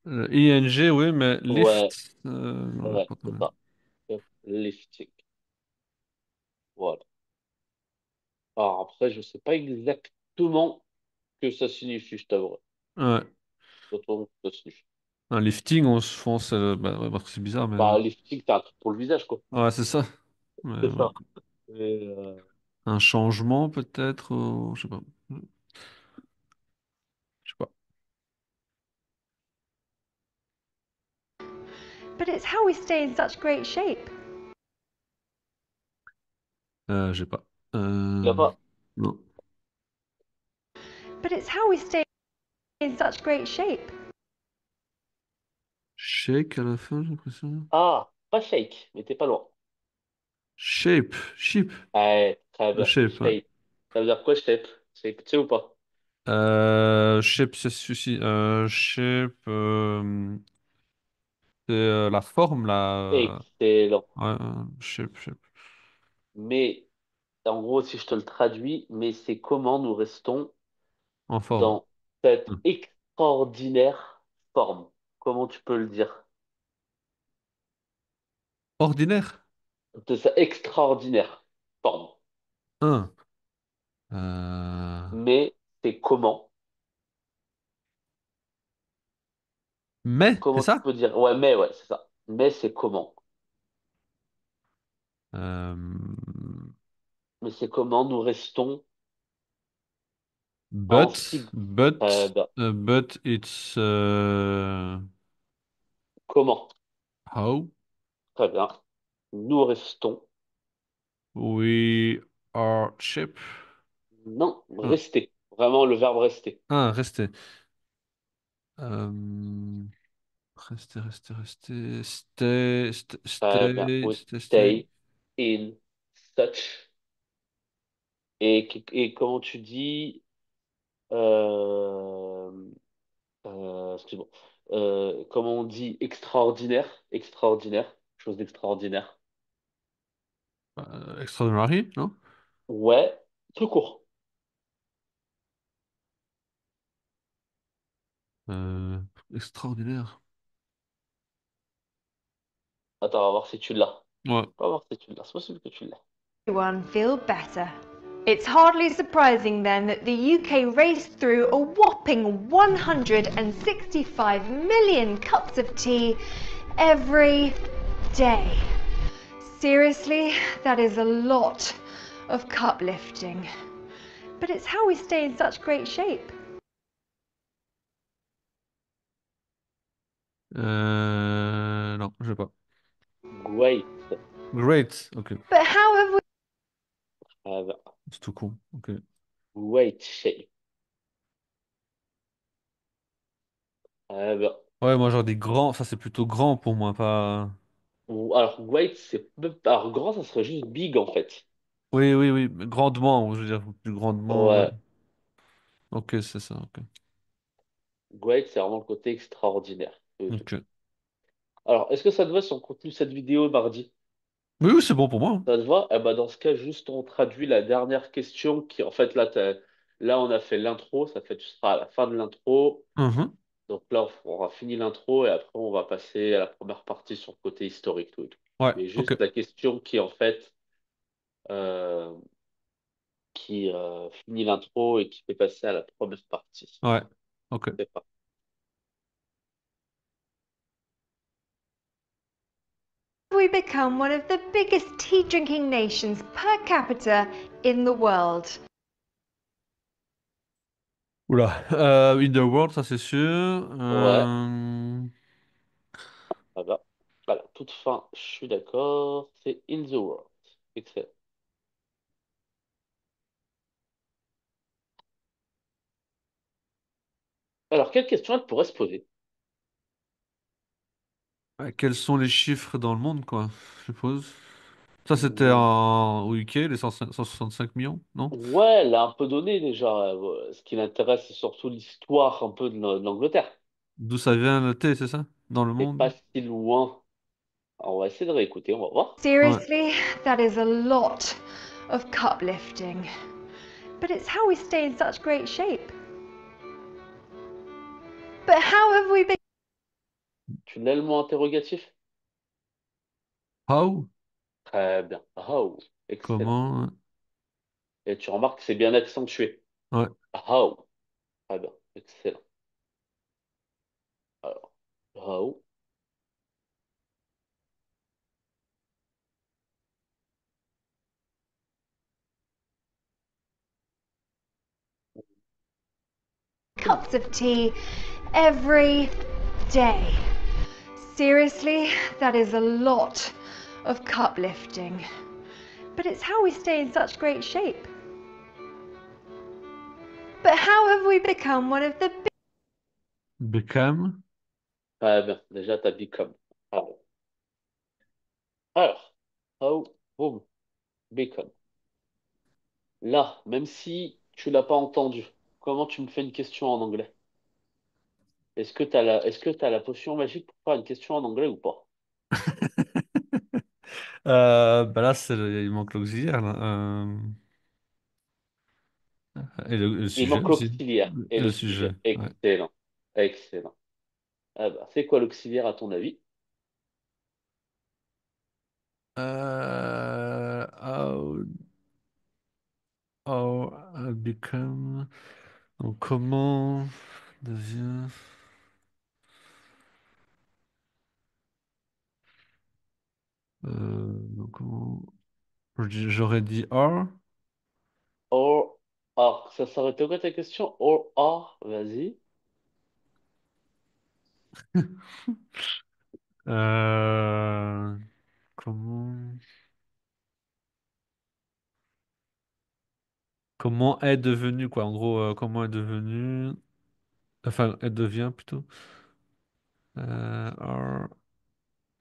ing, oui, mais Ouais, lift, non, ouais, pas c'est trop. ça. Cap lifting. Voilà. Alors, après, je sais pas exactement ce que ça signifie, je t'avoue. Ouais. Pas trop ce que ça signifie. Un lifting, on se fonce, bah, ouais, bah, c'est bizarre, mais Bah, lifting, c'est un truc pour le visage, quoi. ouais, c'est ça. C'est Ouais. ça. Et, Un changement peut-être, je sais pas. Je sais pas. But it's how we stay in such great shape. J'ai pas. y a pas. Non. But it's how we stay in such great shape. Shake à la fin, j'ai l'impression. Ah, pas shake, mais t'es pas loin. Shape, sheep, Ouais, très bien. shape, ouais. Shape. Ça veut dire quoi, shape? Shape, tu sais ou pas? Shape, c'est celui-ci. Shape, c'est la forme, là. Excellent. Ouais, shape, shape. Mais En gros, si je te le traduis, mais c'est comment nous restons En forme. dans cette Hmm. extraordinaire forme. Comment tu peux le dire? Ordinaire. De cette extraordinaire forme. Un. Euh, Mais c'est comment? Mais, c'est Comment tu ça? peux dire? Ouais, mais ouais, c'est ça. Mais c'est comment? Euh, Mais c'est comment nous restons en but, si... but, ben, but it's comment? how Très bien. Nous restons. we are ship. Non, Non. rester. Vraiment le verbe rester. Ah, rester. Euh, rester. Très bien. We Stay. stay in such. Et comment tu dis euh, excuse-moi. Comment on dit extraordinaire? Extraordinaire. Chose d'extraordinaire. Extraordinary, non? Ouais. Tout court. Euh, extraordinaire. Attends, on va voir si tu l'as. Ouais. On va voir si tu l'as. C'est possible que tu l'aies. Everyone feel better. It's hardly surprising then that the UK raced through a whopping 165 million cups of tea every day. Seriously, that is a lot of cup lifting. But it's how we stay in such great shape. Non, je sais pas. Great. Great. Ok. But how have we C'est tout con. Ok. Great shape. Ben, Ouais, moi, genre des grands. Ça, c'est plutôt grand pour moi, pas. alors, great, c'est alors grand, ça serait juste big en fait. Oui, oui, oui. Grandement, je veux dire, plus grandement. Ouais. Ouais. Ok, c'est ça. Ok. Great, c'est vraiment le côté extraordinaire. Ok. Alors, est-ce que ça te va si on continue cette vidéo mardi? Oui, oui, c'est bon pour moi, hein. Ça te va? Eh ben, dans ce cas, juste on traduit la dernière question qui, en fait, là, on a fait l'intro, ça fait, tu seras à la fin de l'intro. Mhm. Donc là, on aura fini l'intro et après, on va passer à la première partie sur le côté historique, tout et tout. Ouais, Mais ok. juste la question qui, en fait, euh, qui finit l'intro et qui fait passer à la première partie. Ouais, ok. C'est pas. we become one of the biggest tea drinking nations per capita in the world? Oula. In the world, ça c'est sûr. Ouais, ça va. Voilà, toute fin, je suis d'accord. C'est in the world. Excellent. Alors, quelle question elle pourrait se poser? Quels sont les chiffres dans le monde, quoi, je suppose. Ça, c'était Ou- en... au UK, les 165 millions, non? Ouais, elle a un peu donné déjà. Ce qui l'intéresse, c'est surtout l'histoire un peu de l'Angleterre. D'où ça vient le thé, c'est ça? Dans le C'est pas monde? si loin. Alors, on va essayer de réécouter, on va voir. Ouais. Seriously, that is a lot of cup lifting. But it's how we stay in such great shape. But how have we been? Tu l'as le mot interrogatif? How? Très bien. Oh, excellent. Comment? Et tu remarques que c'est bien accentué. Ouais. Oh, très bien. Excellent. Alors, oh, Cups of tea every day. Seriously, that is a lot of cup lifting. But it's how we stay in such great shape. But how have we become one of the Beckham? très bien. Déjà, t'as dit comme. Alors, how, boom, bacon. Là, même si tu l'as pas entendu, comment tu me fais une question en anglais? Est-ce que t'as la potion magique pour faire une question en anglais ou pas? Bah là, il manque l'auxiliaire, là. Et le Il sujet manque aussi. l'auxiliaire et Et le le sujet, sujet. ouais. Excellent. Excellent. Ah bah, c'est quoi l'auxiliaire à ton avis? How, I become... Donc, comment devient... donc, j'aurais dit are. Or, or. Ça s'arrête quoi ta question? Or, vas-y. Euh, comment... Comment est devenu, quoi. En gros, comment est devenu... Enfin, elle devient plutôt. Are-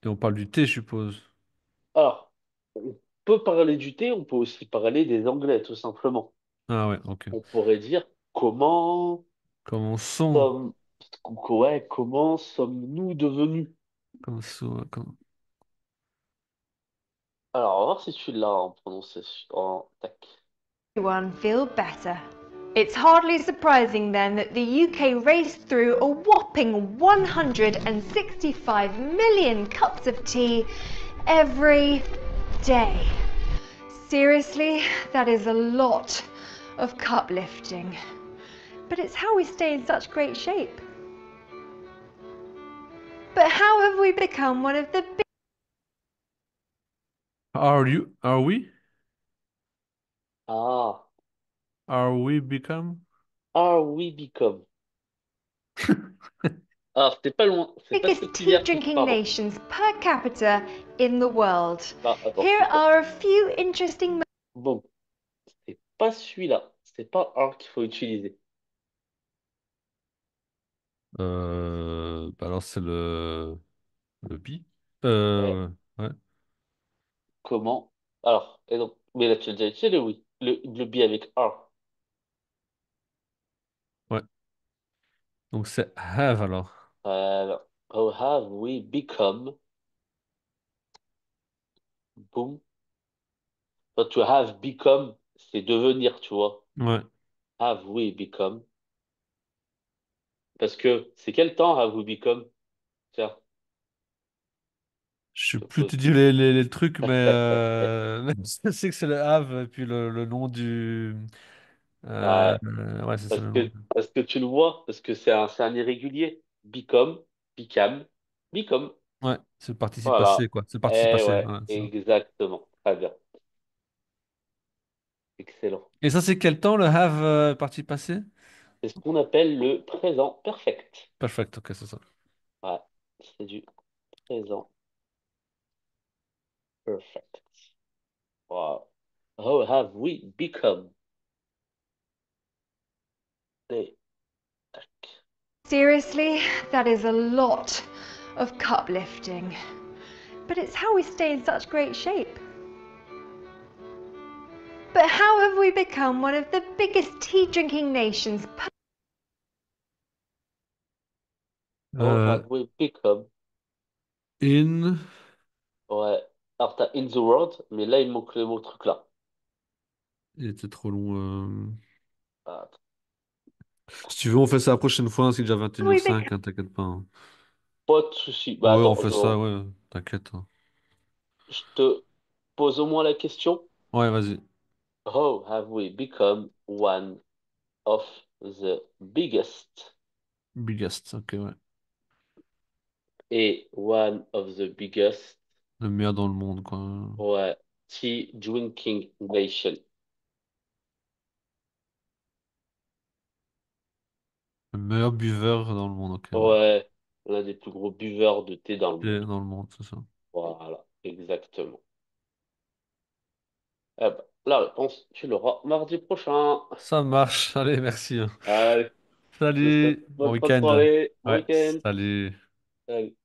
Et on parle du thé, je suppose. Alors, on peut parler du thé, on peut aussi parler des Anglais, tout simplement. Ah ouais, ok. On pourrait dire comment Commençons. sommes, ouais, comment sommes-nous devenus? Alors, on va voir si tu l'as en prononciation. Tac. Everyone feel better. It's hardly surprising then that the UK raced through a whopping 165 million cups of tea every day. Seriously, that is a lot of cup lifting. But it's how we stay in such great shape. But how have we become one of the Are we? Ah, Are we become? are we become? Alors, c'est pas loin, c'est pas biggest ce qu'il y tea a plus, drinking pardon. nations per capita in the world? Ah, attends, Here c'est pas. are a few interesting Bon, c'est pas celui-là. C'est pas are qu'il faut utiliser. Bah alors c'est le bi. Ouais, Ouais, comment? Alors, et donc, mais là, tu as déjà utilisé le oui. Le be avec are. ouais. Donc c'est have alors. Alors, how have we become? Boom. Toi, to have become, c'est devenir, tu vois. Ouais. Have we become? Parce que c'est quel temps have we become? Tiens, Je sais je te plus te pose. dire les trucs, mais je sais que c'est le have et puis le nom du. Ouais, Ouais, c'est ça le nom. parce que tu le vois, parce que c'est un irrégulier. Become, became, become. Ouais, c'est le participe passé, Voilà. quoi. C'est le participe Eh passé. ouais, Ouais, ça. exactement. Très bien. Excellent. Et ça, c'est quel temps le have participe passé? C'est ce qu'on appelle le présent perfect. Perfect, ok, c'est ça. Ouais, c'est du présent perfect. Wow. How have we become? Des- tac. Seriously, that is a lot of cup lifting. But it's how we stay in such great shape. But how have we become one of the biggest tea drinking nations per How Euh, have we become? in. Ouais. Alors, t'as in the world, mais là, il manque le mot truc là. Il était trop long. Ah, Si tu veux, on fait ça la prochaine fois, c'est déjà have we become 21h05, hein, t'inquiète pas, hein. pas de souci. Bah, Ouais, on attends, fait ça, ouais, t'inquiète, hein. je te pose au moins la question. Ouais, vas-y. How have we become one of the biggest? Biggest, ok, ouais. Et one of the biggest, Le meilleur dans le monde, quoi. ouais, tea drinking nation. Le meilleur buveur dans le monde, ok, ouais. Ouais, l'un des plus gros buveurs de thé dans le Et monde. dans le monde, c'est ça. Voilà, exactement. Eh ben, la réponse, tu l'auras mardi prochain. Ça marche, allez, merci, hein. Allez, je te souhaite Salut, bon bonne fin de week-end. soirée, bon Ouais, week-end. salut. Salut.